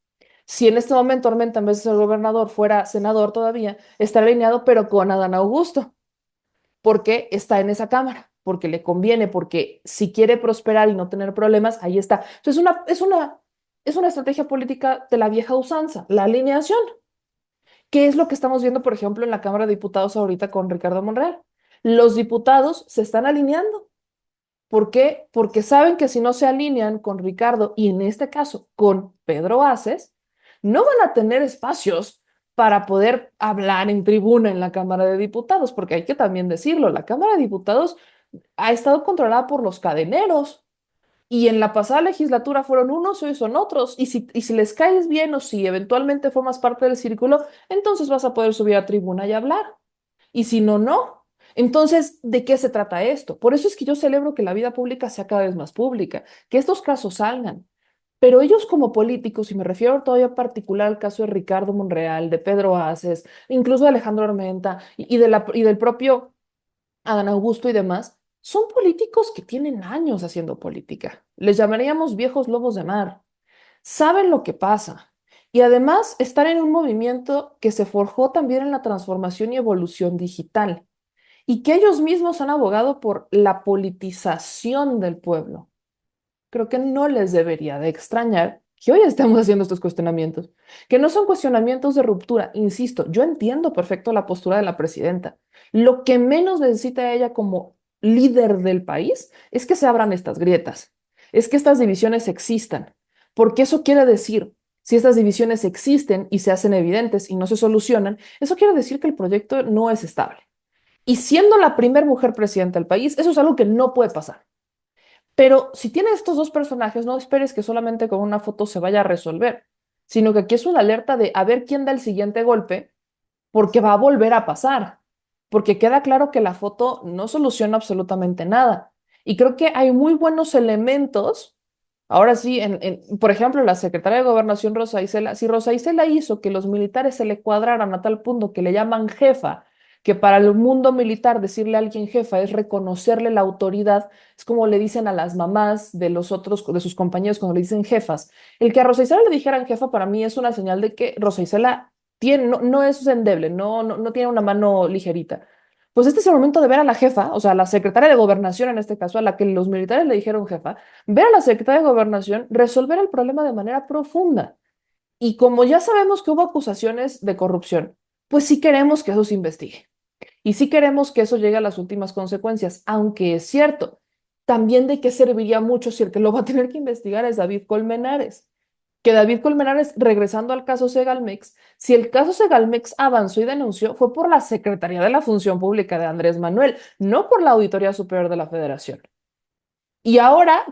Si en este momento Armenta, en vez de ser gobernador, fuera senador todavía, está alineado, pero con Adán Augusto porque está en esa cámara, porque le conviene, porque si quiere prosperar y no tener problemas, ahí está. Entonces, es una estrategia política de la vieja usanza, la alineación. ¿Qué es lo que estamos viendo, por ejemplo, en la Cámara de Diputados ahorita con Ricardo Monreal? Los diputados se están alineando. ¿Por qué? Porque saben que si no se alinean con Ricardo y en este caso con Pedro Aces, no van a tener espacios para poder hablar en tribuna en la Cámara de Diputados, porque hay que también decirlo, la Cámara de Diputados ha estado controlada por los cadeneros. Y en la pasada legislatura fueron unos y hoy son otros. Y si les caes bien o si eventualmente formas parte del círculo, entonces vas a poder subir a tribuna y hablar. Y si no, no. Entonces, ¿de qué se trata esto? Por eso es que yo celebro que la vida pública sea cada vez más pública, que estos casos salgan. Pero ellos como políticos, y me refiero todavía en particular al caso de Ricardo Monreal, de Pedro Aces, incluso de Alejandro Armenta y del propio Adán Augusto y demás, son políticos que tienen años haciendo política. Les llamaríamos viejos lobos de mar. Saben lo que pasa. Y además están en un movimiento que se forjó también en la transformación y evolución digital y que ellos mismos han abogado por la politización del pueblo. Creo que no les debería de extrañar que hoy estemos haciendo estos cuestionamientos, que no son cuestionamientos de ruptura. Insisto, yo entiendo perfecto la postura de la presidenta. Lo que menos necesita ella como líder del país es que se abran estas grietas, es que estas divisiones existan, porque eso quiere decir, si estas divisiones existen y se hacen evidentes y no se solucionan, eso quiere decir que el proyecto no es estable. Y siendo la primera mujer presidenta del país, eso es algo que no puede pasar. Pero si tienes estos dos personajes, no esperes que solamente con una foto se vaya a resolver, sino que aquí es una alerta de a ver quién da el siguiente golpe, porque va a volver a pasar, porque queda claro que la foto no soluciona absolutamente nada. Y creo que hay muy buenos elementos. Ahora sí, por ejemplo, la secretaria de Gobernación Rosa Isela, si Rosa Isela hizo que los militares se le cuadraran a tal punto que le llaman jefa, que para el mundo militar decirle a alguien jefa es reconocerle la autoridad, es como le dicen a las mamás de los otros, de sus compañeros cuando le dicen jefas. El que a Rosa Isela le dijeran jefa para mí es una señal de que Rosa Isela tiene, no es endeble, no tiene una mano ligerita. Pues este es el momento de ver a la jefa, o sea, a la secretaria de Gobernación en este caso, a la que los militares le dijeron jefa, ver a la secretaria de Gobernación resolver el problema de manera profunda. Y como ya sabemos que hubo acusaciones de corrupción, pues sí queremos que eso se investigue. Y sí queremos que eso llegue a las últimas consecuencias, aunque es cierto, también de qué serviría mucho si el que lo va a tener que investigar es David Colmenares. Que David Colmenares, regresando al caso Segalmex, si el caso Segalmex avanzó y denunció, fue por la Secretaría de la Función Pública de Andrés Manuel, no por la Auditoría Superior de la Federación. Y ahora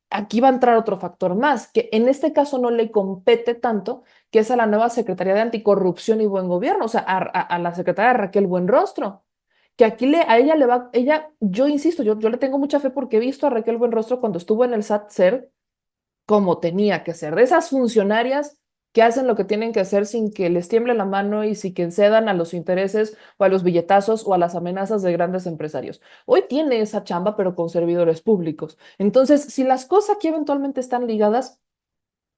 aquí va a entrar otro factor más, que en este caso no le compete tanto, que es a la nueva Secretaría de Anticorrupción y Buen Gobierno, o sea, a la secretaria Raquel Buenrostro, que aquí a ella le va, ella, yo insisto, yo le tengo mucha fe porque he visto a Raquel Buenrostro cuando estuvo en el SAT-CER como tenía que ser, de esas funcionarias que hacen lo que tienen que hacer sin que les tiemble la mano y sin que cedan a los intereses o a los billetazos o a las amenazas de grandes empresarios. Hoy tiene esa chamba, pero con servidores públicos. Entonces, si las cosas aquí eventualmente están ligadas,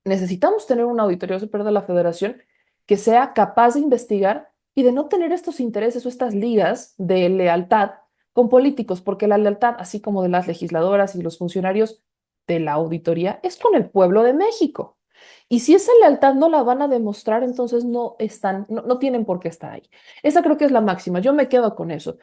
necesitamos tener una auditoría superior de la Federación que sea capaz de investigar y de no tener estos intereses o estas ligas de lealtad con políticos, porque la lealtad, así como de las legisladoras y los funcionarios de la auditoría, es con el pueblo de México. Y si esa lealtad no la van a demostrar, entonces no tienen por qué estar ahí. Esa creo que es la máxima. Yo me quedo con eso.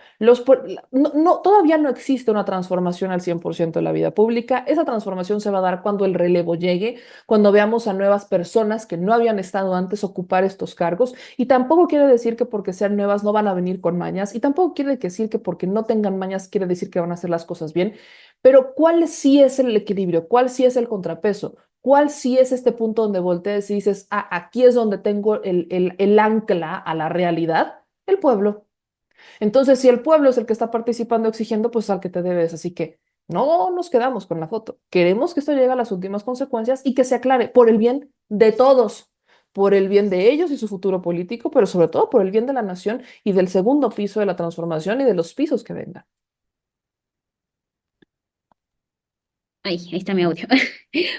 Todavía no existe una transformación al 100% de la vida pública. Esa transformación se va a dar cuando el relevo llegue, cuando veamos a nuevas personas que no habían estado antes ocupar estos cargos. Y tampoco quiere decir que porque sean nuevas no van a venir con mañas. Y tampoco quiere decir que porque no tengan mañas quiere decir que van a hacer las cosas bien. Pero ¿cuál sí es el equilibrio? ¿Cuál sí es el contrapeso? ¿Cuál sí es este punto donde volteas y dices, ah, aquí es donde tengo el ancla a la realidad? El pueblo. Entonces, si el pueblo es el que está participando, exigiendo, pues al que te debes. Así que no nos quedamos con la foto. Queremos que esto llegue a las últimas consecuencias y que se aclare por el bien de todos, por el bien de ellos y su futuro político, pero sobre todo por el bien de la nación y del segundo piso de la transformación y de los pisos que vengan. Ahí está mi audio.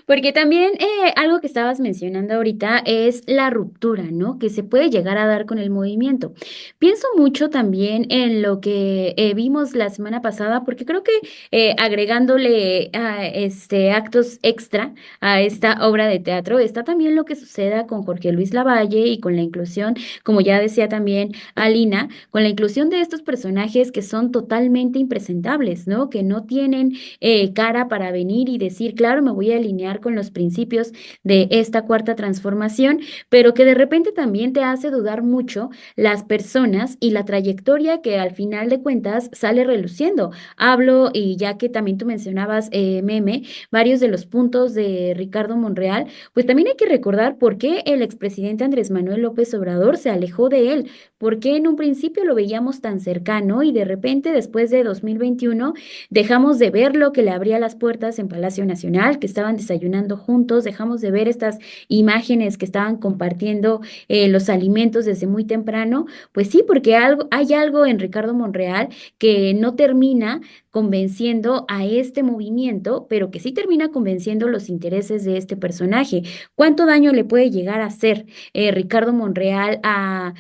Porque también algo que estabas mencionando ahorita es la ruptura, ¿no? Que se puede llegar a dar con el movimiento. Pienso mucho también en lo que vimos la semana pasada, porque creo que agregándole actos extra a esta obra de teatro, está también lo que suceda con Jorge Luis Lavalle y con la inclusión, como ya decía también Alina, con la inclusión de estos personajes que son totalmente impresentables, ¿no? Que no tienen cara para venir venir y decir, claro, me voy a alinear con los principios de esta cuarta transformación, pero que de repente también te hace dudar mucho las personas y la trayectoria que al final de cuentas sale reluciendo. Hablo, y ya que también tú mencionabas, Meme, varios de los puntos de Ricardo Monreal, pues también hay que recordar por qué el expresidente Andrés Manuel López Obrador se alejó de él, por qué en un principio lo veíamos tan cercano y de repente después de 2021 dejamos de ver lo que le abría las puertas en Palacio Nacional, que estaban desayunando juntos, dejamos de ver estas imágenes que estaban compartiendo los alimentos desde muy temprano. Pues sí, porque hay algo en Ricardo Monreal que no termina convenciendo a este movimiento, pero que sí termina convenciendo los intereses de este personaje. ¿Cuánto daño le puede llegar a hacer Ricardo Monreal a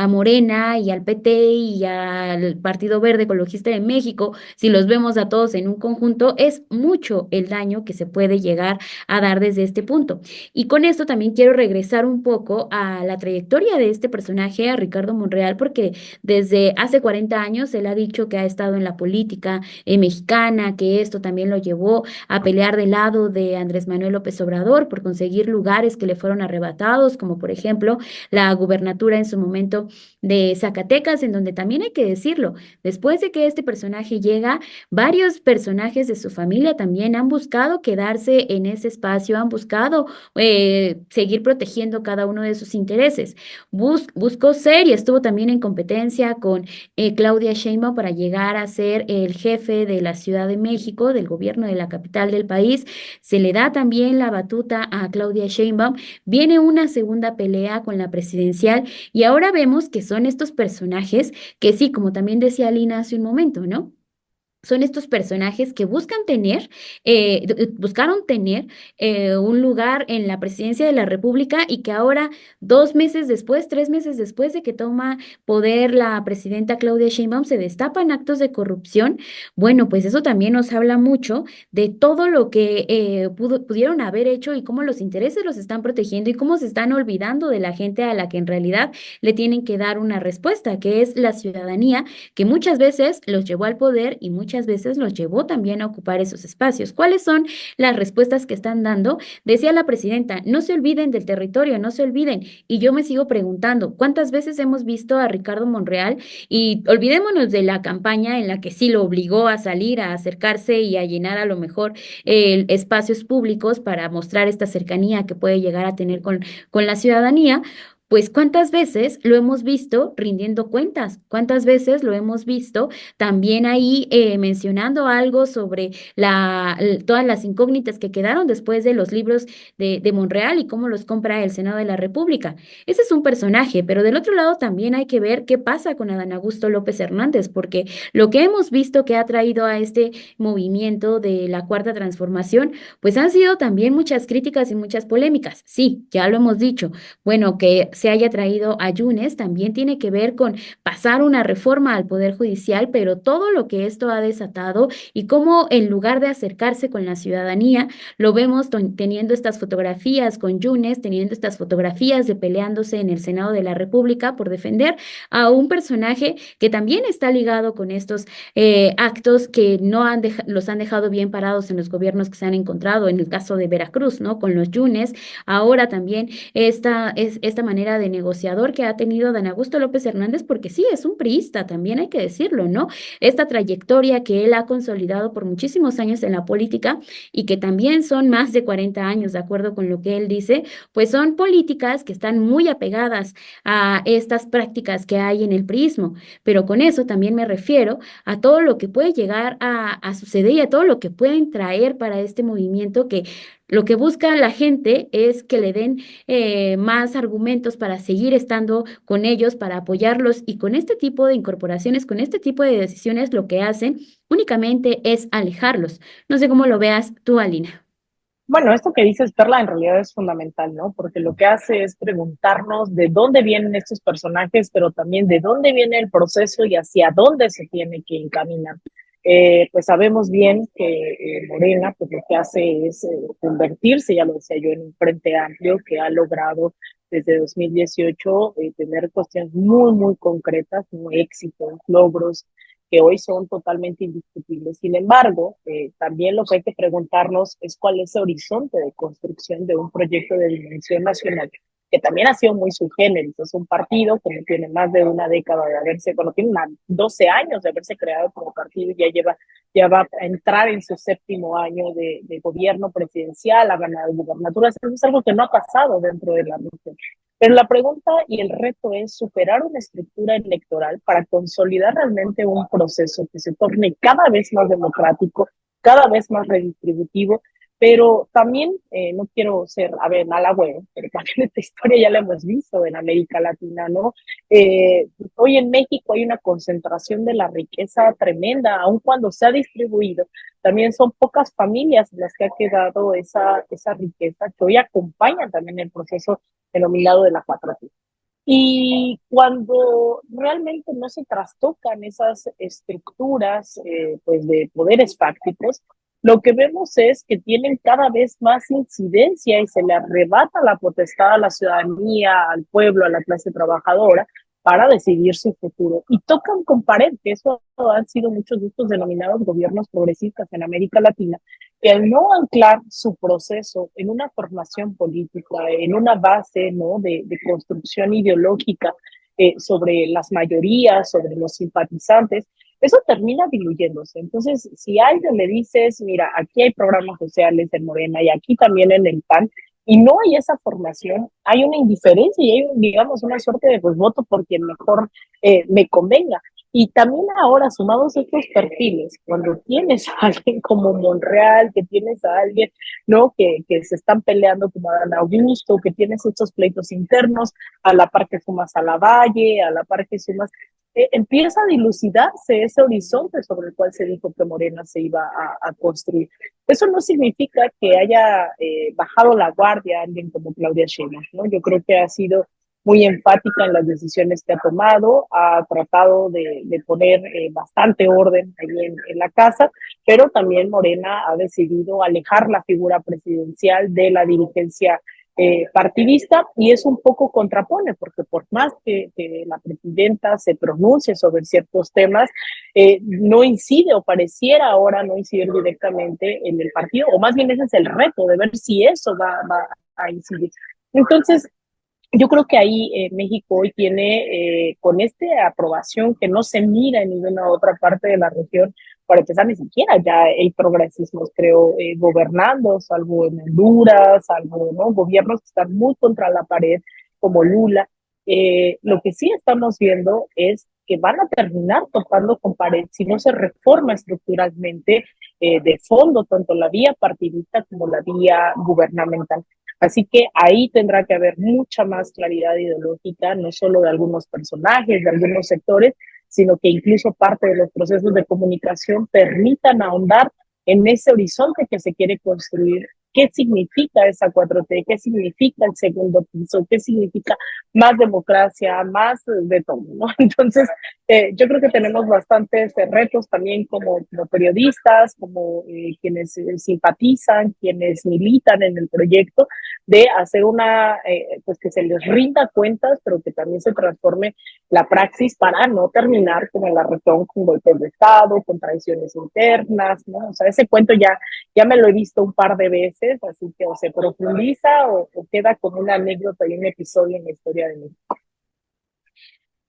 Morena y al PT y al Partido Verde Ecologista de México? Si los vemos a todos en un conjunto, es mucho el daño que se puede llegar a dar desde este punto. Y con esto también quiero regresar un poco a la trayectoria de este personaje, a Ricardo Monreal, porque desde hace 40 años él ha dicho que ha estado en la política mexicana, que esto también lo llevó a pelear del lado de Andrés Manuel López Obrador por conseguir lugares que le fueron arrebatados, como por ejemplo la gubernatura en su momento de Zacatecas, en donde también hay que decirlo, después de que este personaje llega, varios personajes de su familia también han buscado quedarse en ese espacio, han buscado seguir protegiendo cada uno de sus intereses. Buscó ser y estuvo también en competencia con Claudia Sheinbaum para llegar a ser el jefe de la Ciudad de México, del gobierno de la capital del país. Se le da también la batuta a Claudia Sheinbaum. Viene una segunda pelea con la presidencial y ahora vemos que son estos personajes que sí, como también decía Lina hace un momento, ¿no? Son estos personajes que buscaron tener un lugar en la presidencia de la República y que ahora, 2 meses después, 3 meses después de que toma poder la presidenta Claudia Sheinbaum, se destapan actos de corrupción. Bueno, pues eso también nos habla mucho de todo lo que pudieron haber hecho y cómo los intereses los están protegiendo y cómo se están olvidando de la gente a la que en realidad le tienen que dar una respuesta, que es la ciudadanía, que muchas veces los llevó al poder y muchas veces los llevó también a ocupar esos espacios. ¿Cuáles son las respuestas que están dando? Decía la presidenta, no se olviden del territorio, no se olviden. Y yo me sigo preguntando, ¿cuántas veces hemos visto a Ricardo Monreal? Y olvidémonos de la campaña en la que sí lo obligó a salir, a acercarse y a llenar a lo mejor espacios públicos para mostrar esta cercanía que puede llegar a tener con la ciudadanía. Pues cuántas veces lo hemos visto rindiendo cuentas, cuántas veces lo hemos visto también ahí mencionando algo sobre todas las incógnitas que quedaron después de los libros de Monreal y cómo los compra el Senado de la República. Ese es un personaje, pero del otro lado también hay que ver qué pasa con Adán Augusto López Hernández, porque lo que hemos visto que ha traído a este movimiento de la Cuarta Transformación, pues han sido también muchas críticas y muchas polémicas. Sí, ya lo hemos dicho. Bueno, que se haya traído a Yunes también tiene que ver con pasar una reforma al Poder Judicial, pero todo lo que esto ha desatado y cómo en lugar de acercarse con la ciudadanía, lo vemos teniendo estas fotografías con Yunes, teniendo estas fotografías de peleándose en el Senado de la República por defender a un personaje que también está ligado con estos actos que no los han dejado bien parados en los gobiernos que se han encontrado, en el caso de Veracruz, ¿no? Con los Yunes, ahora también esta manera de negociador que ha tenido Dan Augusto López Hernández, porque sí, es un priista, también hay que decirlo, ¿no? Esta trayectoria que él ha consolidado por muchísimos años en la política y que también son más de 40 años, de acuerdo con lo que él dice, pues son políticas que están muy apegadas a estas prácticas que hay en el priismo, pero con eso también me refiero a todo lo que puede llegar a suceder y a todo lo que pueden traer para este movimiento que lo que busca la gente es que le den más argumentos para seguir estando con ellos, para apoyarlos y con este tipo de incorporaciones, con este tipo de decisiones, lo que hacen únicamente es alejarlos. No sé cómo lo veas tú, Alina. Bueno, esto que dices, Perla, en realidad es fundamental, ¿no? Porque lo que hace es preguntarnos de dónde vienen estos personajes, pero también de dónde viene el proceso y hacia dónde se tiene que encaminar. Pues sabemos bien que Morena, pues lo que hace es convertirse, ya lo decía yo, en un frente amplio que ha logrado desde 2018 tener cuestiones muy, muy concretas, muy éxitos, logros, que hoy son totalmente indiscutibles. Sin embargo, también lo que hay que preguntarnos es cuál es el horizonte de construcción de un proyecto de dimensión nacional, que también ha sido muy subgénero. Es un partido que no tiene más de una década de haberse, bueno, tiene 12 años de haberse creado como partido, ya va a entrar en su séptimo año de gobierno presidencial, ha ganado gubernaturas. Eso es algo que no ha pasado dentro de la región. Pero la pregunta y el reto es superar una estructura electoral para consolidar realmente un proceso que se torne cada vez más democrático, cada vez más redistributivo, pero también no quiero ser, a ver, halagüero, pero también esta historia ya la hemos visto en América Latina, ¿no? Hoy en México hay una concentración de la riqueza tremenda, aun cuando se ha distribuido, también son pocas familias las que ha quedado esa riqueza que hoy acompañan también el proceso denominado de la 4T. Y cuando realmente no se trastocan esas estructuras pues de poderes fácticos, lo que vemos es que tienen cada vez más incidencia y se le arrebata la potestad a la ciudadanía, al pueblo, a la clase trabajadora para decidir su futuro. Y tocan con pared, que eso han sido muchos de estos denominados gobiernos progresistas en América Latina, que al no anclar su proceso en una formación política, en una base, ¿no?, de construcción ideológica sobre las mayorías, sobre los simpatizantes, eso termina diluyéndose. Entonces, si a alguien le dices, mira, aquí hay programas sociales en Morena y aquí también en el PAN, y no hay esa formación, hay una indiferencia y hay, digamos, una suerte de pues voto por quien mejor me convenga. Y también ahora, sumados estos perfiles, cuando tienes a alguien como Monreal, que tienes a alguien, ¿no?, que se están peleando como Adán Augusto, que tienes estos pleitos internos, a la par que sumas a la Valle, a la par que sumas, empieza a dilucidarse ese horizonte sobre el cual se dijo que Morena se iba a construir. Eso no significa que haya bajado la guardia alguien como Claudia Sheinbaum, ¿no? Yo creo que ha sido muy enfática en las decisiones que ha tomado, ha tratado de poner bastante orden ahí en la casa, pero también Morena ha decidido alejar la figura presidencial de la dirigencia partidista, y eso un poco contrapone, porque por más que la presidenta se pronuncie sobre ciertos temas, no incide o pareciera ahora no incidir directamente en el partido, o más bien ese es el reto de ver si eso va a incidir. Entonces, yo creo que ahí México hoy tiene, con esta aprobación que no se mira en ninguna otra parte de la región, para empezar, ni siquiera ya hay progresismos, creo, gobernando, salvo en Honduras, salvo, ¿no?, gobiernos que están muy contra la pared, como Lula. Lo que sí estamos viendo es que van a terminar topando con pared si no se reforma estructuralmente de fondo tanto la vía partidista como la vía gubernamental. Así que ahí tendrá que haber mucha más claridad ideológica, no solo de algunos personajes, de algunos sectores, sino que incluso parte de los procesos de comunicación permitan ahondar en ese horizonte que se quiere construir. ¿Qué significa esa 4T? ¿Qué significa el segundo piso? ¿Qué significa más democracia, más de todo, ¿no? Entonces, yo creo que tenemos bastantes retos también como periodistas, como quienes simpatizan, quienes militan en el proyecto, de hacer pues que se les rinda cuentas, pero que también se transforme la praxis para no terminar como en la región con golpes de Estado, con traiciones internas, ¿no? O sea, ese cuento ya me lo he visto un par de veces, así que o se profundiza o queda como una anécdota y un episodio en la historia de México.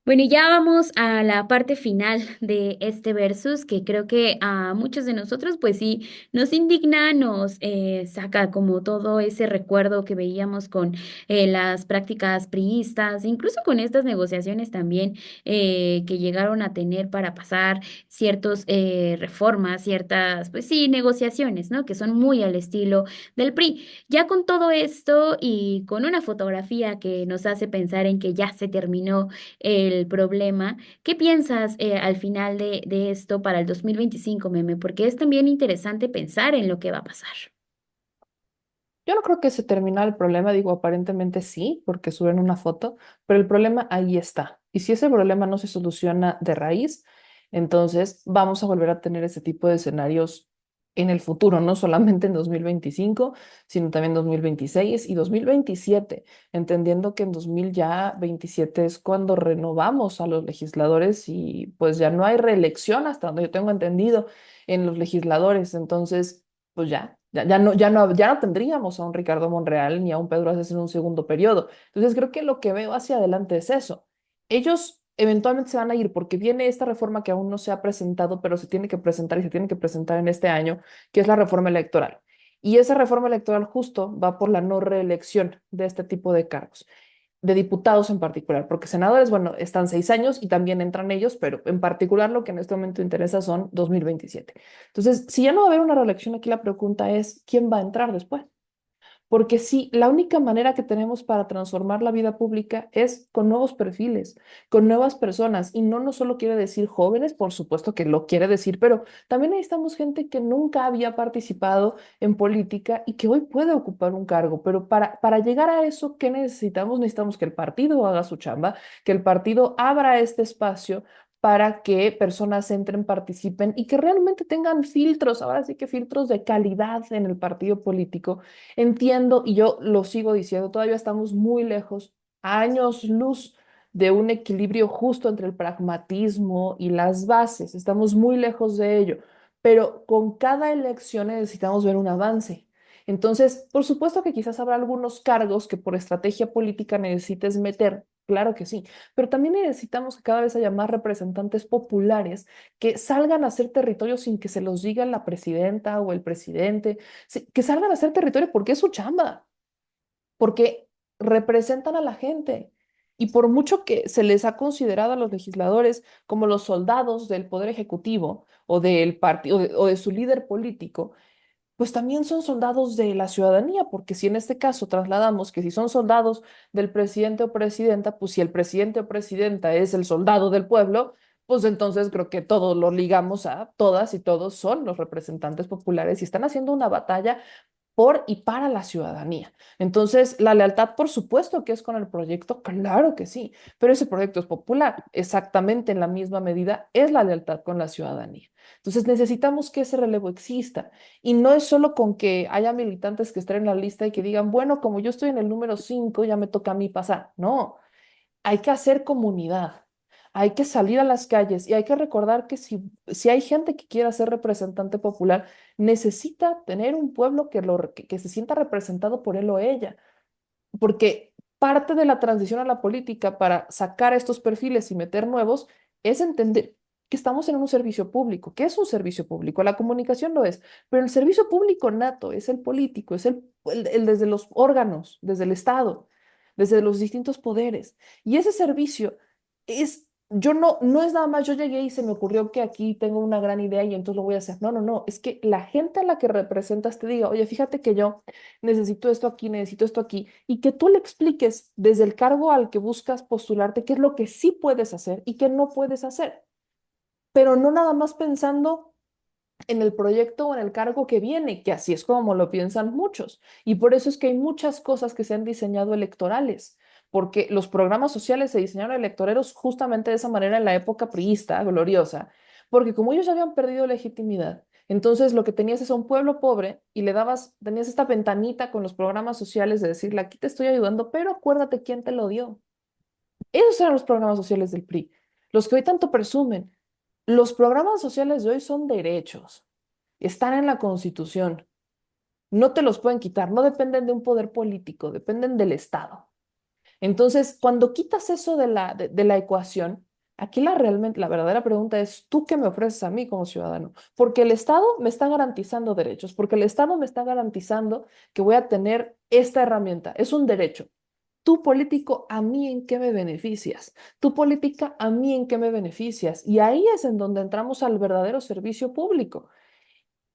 Bueno, y ya vamos a la parte final de este versus, que creo que a muchos de nosotros, pues sí, nos indigna, nos saca como todo ese recuerdo que veíamos con las prácticas priistas, incluso con estas negociaciones también que llegaron a tener para pasar ciertas reformas, ciertas, pues sí, negociaciones, ¿no? Que son muy al estilo del PRI. Ya con todo esto y con una fotografía que nos hace pensar en que ya se terminó el problema. ¿Qué piensas al final de esto para el 2025, Meme? Porque es también interesante pensar en lo que va a pasar. Yo no creo que se termina el problema, digo, aparentemente sí, porque suben una foto, pero el problema ahí está. Y si ese problema no se soluciona de raíz, entonces vamos a volver a tener ese tipo de escenarios en el futuro, no solamente en 2025, sino también 2026 y 2027, entendiendo que en 2027 es cuando renovamos a los legisladores y pues ya no hay reelección hasta donde yo tengo entendido en los legisladores. Entonces, pues ya no tendríamos a un Ricardo Monreal ni a un Pedro Aces en un segundo periodo. Entonces, creo que lo que veo hacia adelante es eso. Ellos eventualmente se van a ir porque viene esta reforma que aún no se ha presentado, pero se tiene que presentar y se tiene que presentar en este año, que es la reforma electoral. Y esa reforma electoral justo va por la no reelección de este tipo de cargos, de diputados en particular, porque senadores, bueno, están 6 años y también entran ellos, pero en particular lo que en este momento interesa son 2027. Entonces, si ya no va a haber una reelección, aquí la pregunta es, ¿quién va a entrar después? Porque sí, la única manera que tenemos para transformar la vida pública es con nuevos perfiles, con nuevas personas. Y no solo quiere decir jóvenes, por supuesto que lo quiere decir, pero también necesitamos gente que nunca había participado en política y que hoy puede ocupar un cargo. Pero para llegar a eso, ¿qué necesitamos? Necesitamos que el partido haga su chamba, que el partido abra este espacio para que personas entren, participen y que realmente tengan filtros, ahora sí que filtros de calidad en el partido político. Entiendo, y yo lo sigo diciendo, todavía estamos muy lejos, a años luz de un equilibrio justo entre el pragmatismo y las bases. Estamos muy lejos de ello, pero con cada elección necesitamos ver un avance. Entonces, por supuesto que quizás habrá algunos cargos que por estrategia política necesites meter, claro que sí, pero también necesitamos que cada vez haya más representantes populares que salgan a hacer territorio sin que se los diga la presidenta o el presidente, sí, que salgan a hacer territorio porque es su chamba, porque representan a la gente. Y por mucho que se les ha considerado a los legisladores como los soldados del poder ejecutivo o del partido o de su líder político, pues también son soldados de la ciudadanía, porque si en este caso trasladamos que si son soldados del presidente o presidenta, pues si el presidente o presidenta es el soldado del pueblo, pues entonces creo que todos lo ligamos a todas y todos son los representantes populares y están haciendo una batalla por y para la ciudadanía. Entonces, la lealtad, por supuesto que es con el proyecto, claro que sí, pero ese proyecto es popular, exactamente en la misma medida es la lealtad con la ciudadanía. Entonces, necesitamos que ese relevo exista y no es solo con que haya militantes que estén en la lista y que digan, bueno, como yo estoy en el número 5 ya me toca a mí pasar. No, hay que hacer comunidad, hay que salir a las calles y hay que recordar que si hay gente que quiera ser representante popular, necesita tener un pueblo que se sienta representado por él o ella, porque parte de la transición a la política para sacar estos perfiles y meter nuevos es entender que estamos en un servicio público. ¿Qué es un servicio público? La comunicación lo es, pero el servicio público nato es el político, es el desde los órganos, desde el Estado, desde los distintos poderes. Y ese servicio no es nada más yo llegué y se me ocurrió que aquí tengo una gran idea y entonces lo voy a hacer. No, no, no, es que la gente a la que representas te diga, oye, fíjate que yo necesito esto aquí, y que tú le expliques desde el cargo al que buscas postularte qué es lo que sí puedes hacer y qué no puedes hacer, pero no nada más pensando en el proyecto o en el cargo que viene, que así es como lo piensan muchos. Y por eso es que hay muchas cosas que se han diseñado electorales, porque los programas sociales se diseñaron electoreros justamente de esa manera en la época priista, gloriosa, porque como ellos ya habían perdido legitimidad, entonces lo que tenías es a un pueblo pobre y tenías esta ventanita con los programas sociales de decirle, aquí te estoy ayudando, pero acuérdate quién te lo dio. Esos eran los programas sociales del PRI, los que hoy tanto presumen. Los programas sociales de hoy son derechos, están en la Constitución, no te los pueden quitar, no dependen de un poder político, dependen del Estado. Entonces, cuando quitas eso de la ecuación, aquí la verdadera pregunta es, ¿tú qué me ofreces a mí como ciudadano? Porque el Estado me está garantizando derechos, porque el Estado me está garantizando que voy a tener esta herramienta, es un derecho. Tú político, ¿a mí en qué me beneficias? Tú política, ¿a mí en qué me beneficias? Y ahí es en donde entramos al verdadero servicio público.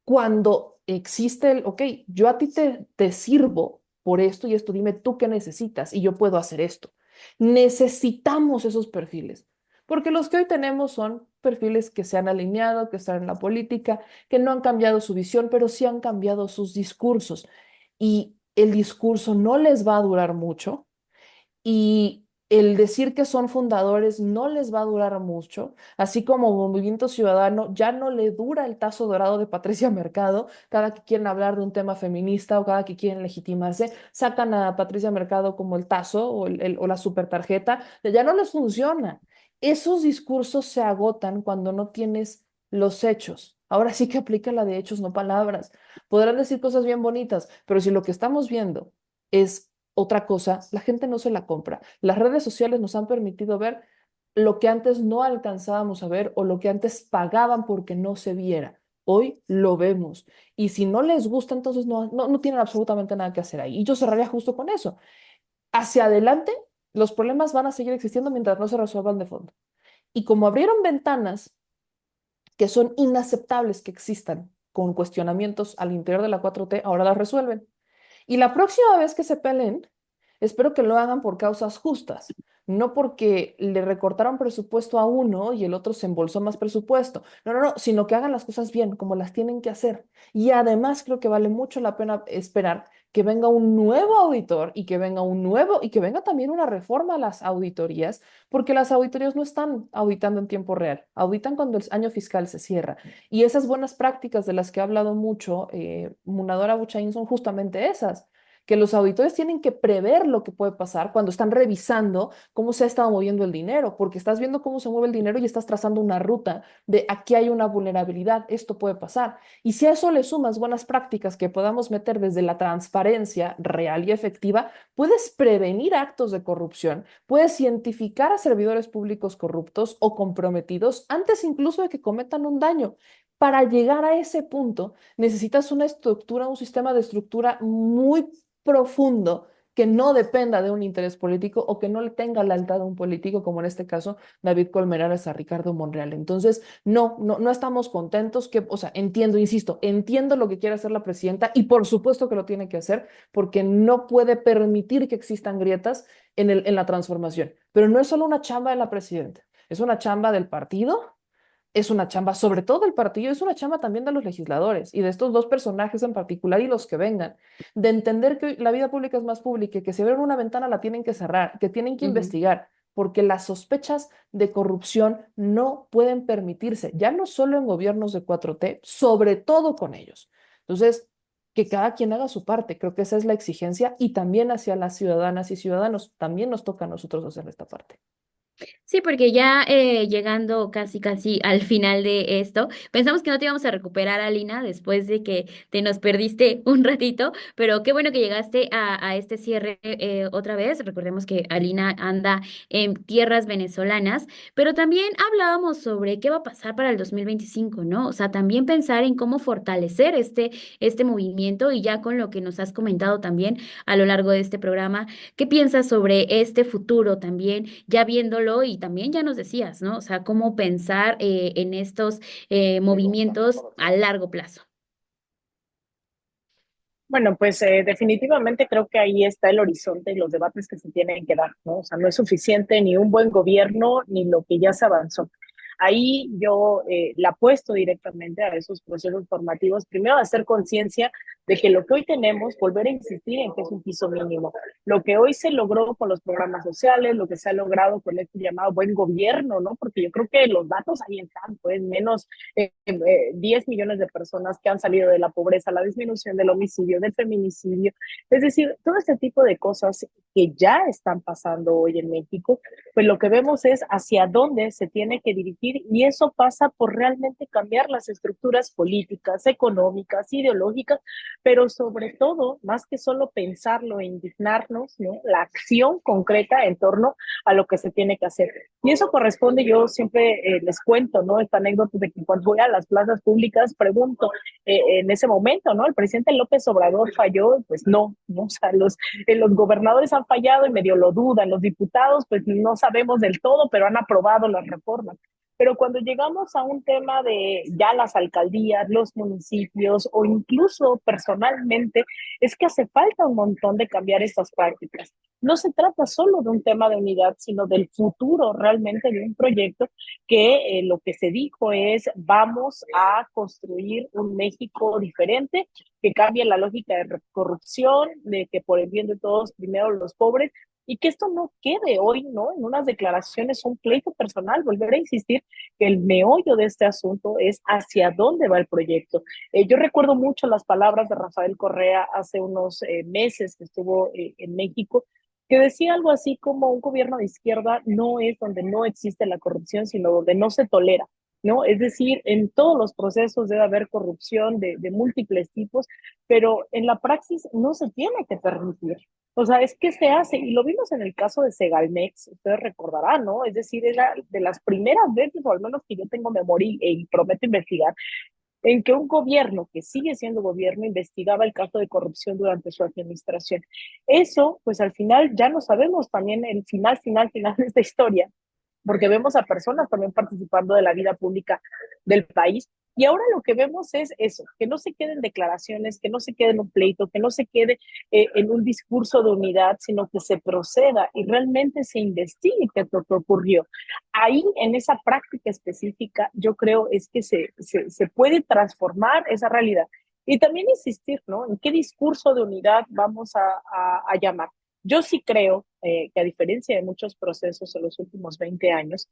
Cuando existe ok, yo a ti te sirvo por esto y esto, dime tú qué necesitas y yo puedo hacer esto. Necesitamos esos perfiles, porque los que hoy tenemos son perfiles que se han alineado, que están en la política, que no han cambiado su visión, pero sí han cambiado sus discursos. Y el discurso no les va a durar mucho y El decir que son fundadores no les va a durar mucho, así como Movimiento Ciudadano ya no le dura el tazo dorado de Patricia Mercado. Cada que quieren hablar de un tema feminista o cada que quieren legitimarse, sacan a Patricia Mercado como el tazo o la super tarjeta. Ya no les funciona. Esos discursos se agotan cuando no tienes los hechos. Ahora sí que aplica la de hechos, no palabras. Podrán decir cosas bien bonitas, pero si lo que estamos viendo es otra cosa, la gente no se la compra. Las redes sociales nos han permitido ver lo que antes no alcanzábamos a ver o lo que antes pagaban porque no se viera. Hoy lo vemos. Y si no les gusta, entonces no tienen absolutamente nada que hacer ahí. Y yo cerraría justo con eso. Hacia adelante, los problemas van a seguir existiendo mientras no se resuelvan de fondo. Y como abrieron ventanas que son inaceptables que existan con cuestionamientos al interior de la 4T, ahora las resuelven. Y la próxima vez que se peleen, espero que lo hagan por causas justas, no porque le recortaron presupuesto a uno y el otro se embolsó más presupuesto. No, sino que hagan las cosas bien, como las tienen que hacer. Y además creo que vale mucho la pena esperar que venga un nuevo auditor y que venga y que venga también una reforma a las auditorías, porque las auditorías no están auditando en tiempo real, auditan cuando el año fiscal se cierra. Y esas buenas prácticas de las que ha hablado mucho Munadora Buchaín son justamente esas, que los auditores tienen que prever lo que puede pasar cuando están revisando cómo se ha estado moviendo el dinero, porque estás viendo cómo se mueve el dinero y estás trazando una ruta de aquí hay una vulnerabilidad, esto puede pasar. Y si a eso le sumas buenas prácticas que podamos meter desde la transparencia real y efectiva, puedes prevenir actos de corrupción, puedes identificar a servidores públicos corruptos o comprometidos antes incluso de que cometan un daño. Para llegar a ese punto, necesitas una estructura, un sistema de estructura muy profundo que no dependa de un interés político o que no le tenga lealtad a un político, como en este caso David Colmenares a Ricardo Monreal. Entonces, no estamos contentos que, o sea, entiendo, insisto, entiendo lo que quiere hacer la presidenta y por supuesto que lo tiene que hacer porque no puede permitir que existan grietas en la transformación. Pero no es solo una chamba de la presidenta, es una chamba del partido, es una chamba, sobre todo del partido, es una chamba también de los legisladores y de estos dos personajes en particular y los que vengan, de entender que la vida pública es más pública y que si abren una ventana la tienen que cerrar, que tienen que Ujú. investigar, porque las sospechas de corrupción no pueden permitirse, ya no solo en gobiernos de 4T, sobre todo con ellos. Entonces, que cada quien haga su parte, creo que esa es la exigencia y también hacia las ciudadanas y ciudadanos, también nos toca a nosotros hacer esta parte. Sí, porque ya llegando casi al final de esto, pensamos que no te íbamos a recuperar, Alina, después de que te nos perdiste un ratito, pero qué bueno que llegaste a este cierre otra vez. Recordemos que Alina anda en tierras venezolanas, pero también hablábamos sobre qué va a pasar para el 2025, ¿no? O sea, también pensar en cómo fortalecer este movimiento y ya con lo que nos has comentado también a lo largo de este programa. ¿Qué piensas sobre este futuro también, ya viéndolo y también ya nos decías, ¿no? O sea, cómo pensar en estos movimientos a largo plazo. Bueno, pues definitivamente creo que ahí está el horizonte y los debates que se tienen que dar, ¿no? O sea, no es suficiente ni un buen gobierno ni lo que ya se avanzó. Ahí yo la apuesto directamente a esos procesos formativos, primero a hacer conciencia de que lo que hoy tenemos, volver a insistir en que es un piso mínimo. Lo que hoy se logró con los programas sociales, lo que se ha logrado con este llamado buen gobierno, ¿no? Porque yo creo que los datos ahí están, pues menos 10 millones de personas que han salido de la pobreza, la disminución del homicidio, del feminicidio. Es decir, todo este tipo de cosas que ya están pasando hoy en México, pues lo que vemos es hacia dónde se tiene que dirigir y eso pasa por realmente cambiar las estructuras políticas, económicas, ideológicas, pero sobre todo, más que solo pensarlo e indignarnos, ¿no? La acción concreta en torno a lo que se tiene que hacer. Y eso corresponde, yo siempre les cuento, ¿no? Esta anécdota de que cuando voy a las plazas públicas pregunto en ese momento, ¿no? El presidente López Obrador falló, pues no, o sea, los gobernadores han fallado y medio lo dudan, los diputados pues no sabemos del todo, pero han aprobado las reformas. Pero cuando llegamos a un tema de ya las alcaldías, los municipios o incluso personalmente, es que hace falta un montón de cambiar estas prácticas. no se trata solo de un tema de unidad, sino del futuro realmente de un proyecto que lo que se dijo es vamos a construir un México diferente, que cambie la lógica de corrupción, de que por el bien de todos, primero los pobres, y que esto no quede hoy, ¿no? En unas declaraciones, un pleito personal, volver a insistir que el meollo de este asunto es hacia dónde va el proyecto. Yo recuerdo mucho las palabras de Rafael Correa hace unos meses que estuvo en México, que decía algo así como un gobierno de izquierda no es donde no existe la corrupción, sino donde no se tolera, ¿no? Es decir, en todos los procesos debe haber corrupción de múltiples tipos, pero en la praxis no se tiene que permitir. O sea, es que se hace, y lo vimos en el caso de Segalmex, ustedes recordarán, ¿no? Es decir, era de las primeras veces, o al menos que yo tengo memoria y prometo investigar, en que un gobierno que sigue siendo gobierno investigaba el caso de corrupción durante su administración. Eso, pues al final ya no sabemos también el final de esta historia, porque vemos a personas también participando de la vida pública del país. Y ahora lo que vemos es eso, que no se queden declaraciones, que no se quede en un pleito, que no se quede en un discurso de unidad, sino que se proceda y realmente se investigue qué es lo que ocurrió. Ahí, en esa práctica específica, yo creo es que se puede transformar esa realidad. Y también insistir, ¿no? En qué discurso de unidad vamos a llamar. Yo sí creo que a diferencia de muchos procesos en los últimos 20 años,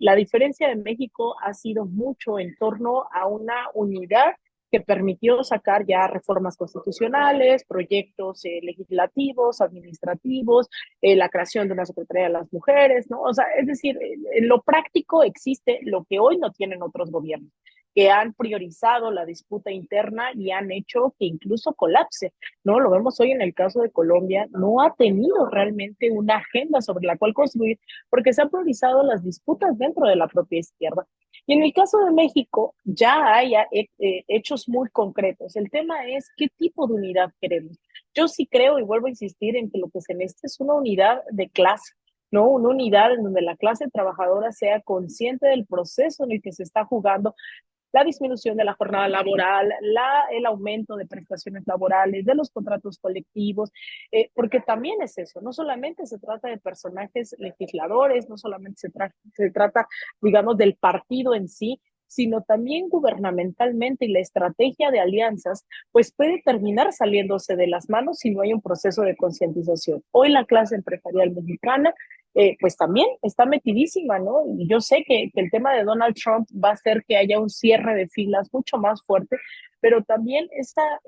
la diferencia de México ha sido mucho en torno a una unidad que permitió sacar ya reformas constitucionales, proyectos legislativos, administrativos, la creación de una Secretaría de las Mujeres, ¿no? O sea, es decir, en lo práctico existe lo que hoy no tienen otros gobiernos, que han priorizado la disputa interna y han hecho que incluso colapse, ¿no? Lo vemos hoy en el caso de Colombia, no ha tenido realmente una agenda sobre la cual construir, porque se han priorizado las disputas dentro de la propia izquierda. Y en el caso de México ya hay hechos muy concretos. El tema es qué tipo de unidad queremos. Yo sí creo y vuelvo a insistir en que lo que se necesita es una unidad de clase, ¿no? Una unidad en donde la clase trabajadora sea consciente del proceso en el que se está jugando la disminución de la jornada laboral, el aumento de prestaciones laborales, de los contratos colectivos, porque también es eso, no solamente se trata de personajes legisladores, no solamente se trata, digamos, del partido en sí, sino también gubernamentalmente y la estrategia de alianzas, pues puede terminar saliéndose de las manos si no hay un proceso de concientización. Hoy la clase empresarial mexicana pues también está metidísima, ¿no? Y yo sé que el tema de Donald Trump va a hacer que haya un cierre de filas mucho más fuerte, pero también esa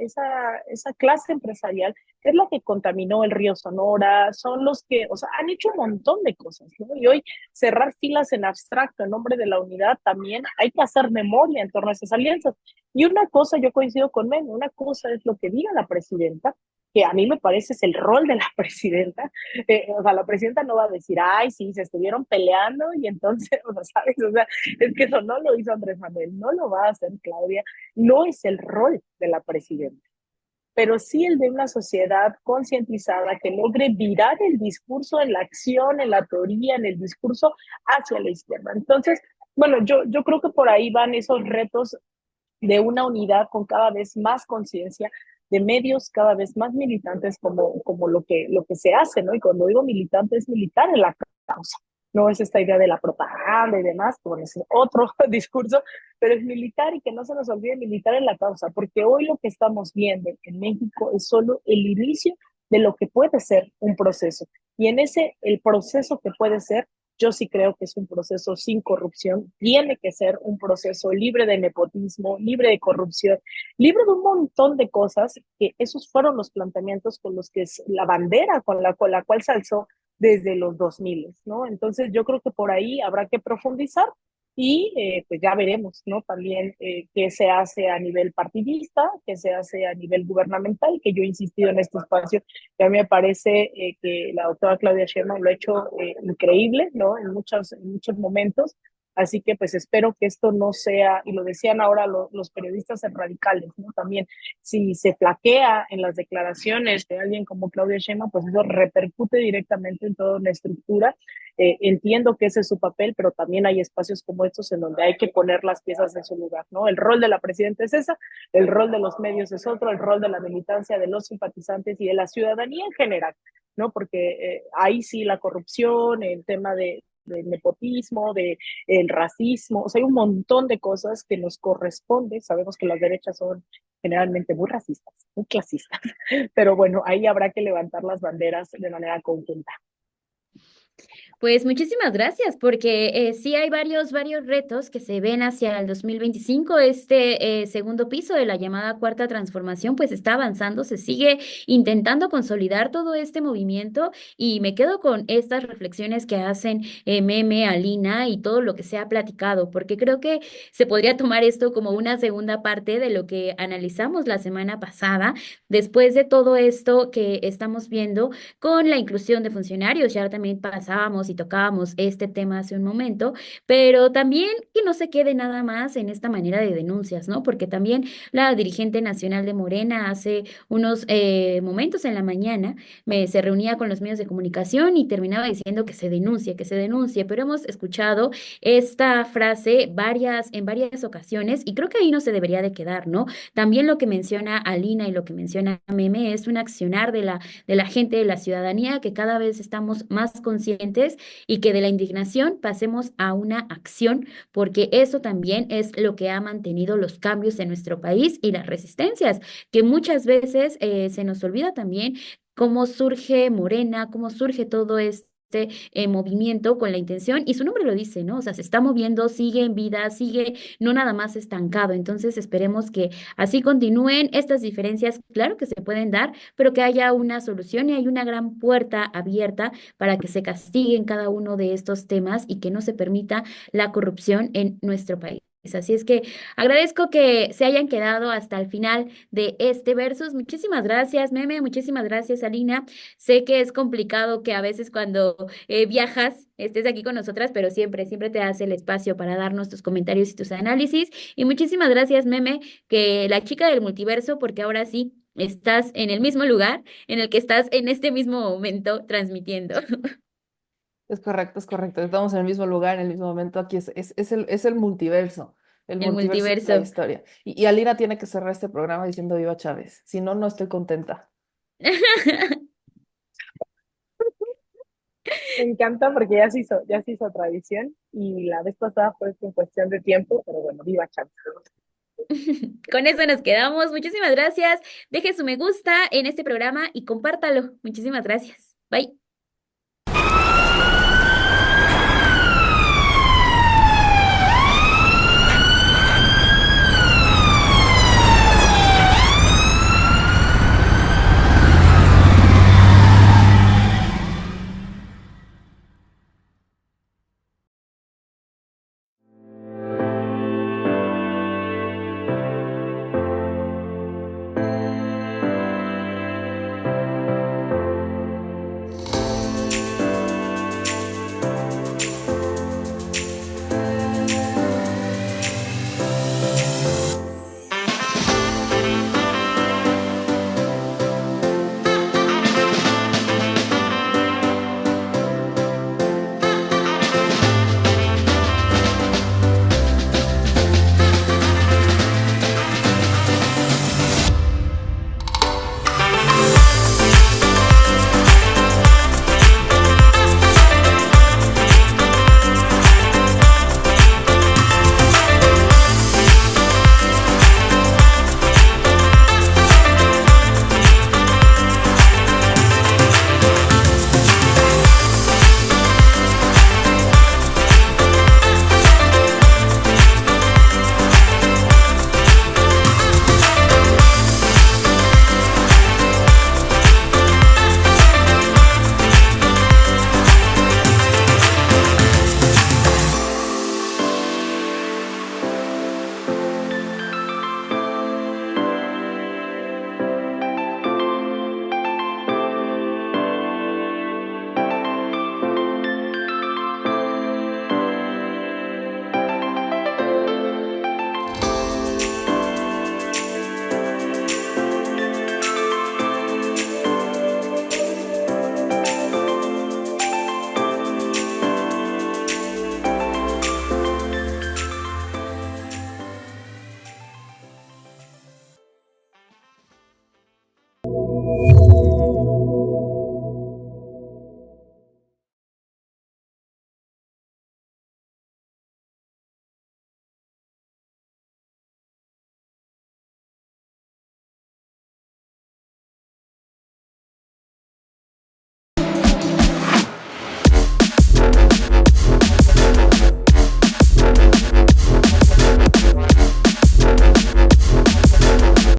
clase empresarial es la que contaminó el río Sonora, son los que, o sea, han hecho un montón de cosas, ¿no? Y hoy cerrar filas en abstracto en nombre de la unidad también hay que hacer memoria en torno a esas alianzas. Y una cosa, yo coincido con Memo, una cosa es lo que diga la presidenta, que a mí me parece es el rol de la presidenta, o sea, la presidenta no va a decir, ay, sí, se estuvieron peleando y entonces, o sea, ¿sabes? O sea, es que eso no lo hizo Andrés Manuel, no lo va a hacer Claudia, no es el rol de la presidenta, pero sí el de una sociedad concientizada que logre virar el discurso en la acción, en la teoría, en el discurso hacia la izquierda. Entonces, bueno, yo creo que por ahí van esos retos de una unidad con cada vez más conciencia, de medios cada vez más militantes como lo que se hace, ¿no? Y cuando digo militante es militar en la causa, no es esta idea de la propaganda y demás, como es otro discurso, pero es militar y que no se nos olvide militar en la causa, porque hoy lo que estamos viendo en México es solo el inicio de lo que puede ser un proceso. Y en ese, el proceso que puede ser, yo sí creo que es un proceso sin corrupción, tiene que ser un proceso libre de nepotismo, libre de corrupción, libre de un montón de cosas, que esos fueron los planteamientos con los que es la bandera con la cual se alzó desde los 2000, ¿no? Entonces yo creo que por ahí habrá que profundizar y pues ya veremos, ¿no? También qué se hace a nivel partidista, qué se hace a nivel gubernamental, que yo he insistido en este espacio, que a mí me parece que la doctora Claudia Sheinbaum lo ha hecho increíble, ¿no? En muchos momentos. Así que pues espero que esto no sea, y lo decían ahora los periodistas radicales, ¿no? También, si se flaquea en las declaraciones de alguien como Claudia Sheinbaum, pues eso repercute directamente en toda una estructura. Entiendo que ese es su papel, pero también hay espacios como estos en donde hay que poner las piezas en su lugar, ¿no? El rol de la presidenta es esa, el rol de los medios es otro, el rol de la militancia, de los simpatizantes y de la ciudadanía en general ¿no? Porque ahí sí la corrupción, el tema del nepotismo, el racismo, o sea, hay un montón de cosas que nos corresponde. Sabemos que las derechas son generalmente muy racistas, muy clasistas, pero bueno, ahí habrá que levantar las banderas de manera conjunta. Pues muchísimas gracias, porque sí hay varios retos que se ven hacia el 2025. Este segundo piso de la llamada Cuarta Transformación, pues está avanzando, se sigue intentando consolidar todo este movimiento y me quedo con estas reflexiones que hacen Meme, Alina y todo lo que se ha platicado, porque creo que se podría tomar esto como una segunda parte de lo que analizamos la semana pasada, después de todo esto que estamos viendo con la inclusión de funcionarios. Ya también pasábamos y tocábamos este tema hace un momento, pero también que no se quede nada más en esta manera de denuncias, ¿no? Porque también la dirigente nacional de Morena hace unos momentos en la mañana se reunía con los medios de comunicación y terminaba diciendo que se denuncie, pero hemos escuchado esta frase en varias ocasiones y creo que ahí no se debería de quedar, ¿no? También lo que menciona Alina y lo que menciona Meme es un accionar de la gente, de la ciudadanía, que cada vez estamos más conscientes y que de la indignación pasemos a una acción, porque eso también es lo que ha mantenido los cambios en nuestro país y las resistencias, que muchas veces se nos olvida también cómo surge Morena, cómo surge todo esto movimiento con la intención, y su nombre lo dice, ¿no? O sea, se está moviendo, sigue en vida, sigue no nada más estancado. Entonces, esperemos que así continúen estas diferencias, claro que se pueden dar, pero que haya una solución y hay una gran puerta abierta para que se castiguen cada uno de estos temas y que no se permita la corrupción en nuestro país. Así es que agradezco que se hayan quedado hasta el final de este versus. Muchísimas gracias, Meme. Muchísimas gracias, Alina. Sé que es complicado que a veces cuando viajas estés aquí con nosotras, pero siempre te das el espacio para darnos tus comentarios y tus análisis. Y muchísimas gracias, Meme, que la chica del multiverso, porque ahora sí estás en el mismo lugar en el que estás en este mismo momento transmitiendo. Es correcto, es correcto. Estamos en el mismo lugar, en el mismo momento. Aquí es el El multiverso de la multiverso. historia. Y Alina tiene que cerrar este programa diciendo Viva Chávez. Si no, no estoy contenta. Me encanta porque ya se hizo tradición y la vez pasada fue en cuestión de tiempo, pero bueno, viva Chávez. Con eso nos quedamos. Muchísimas gracias. Deje su me gusta en este programa y compártalo. Muchísimas gracias. Bye.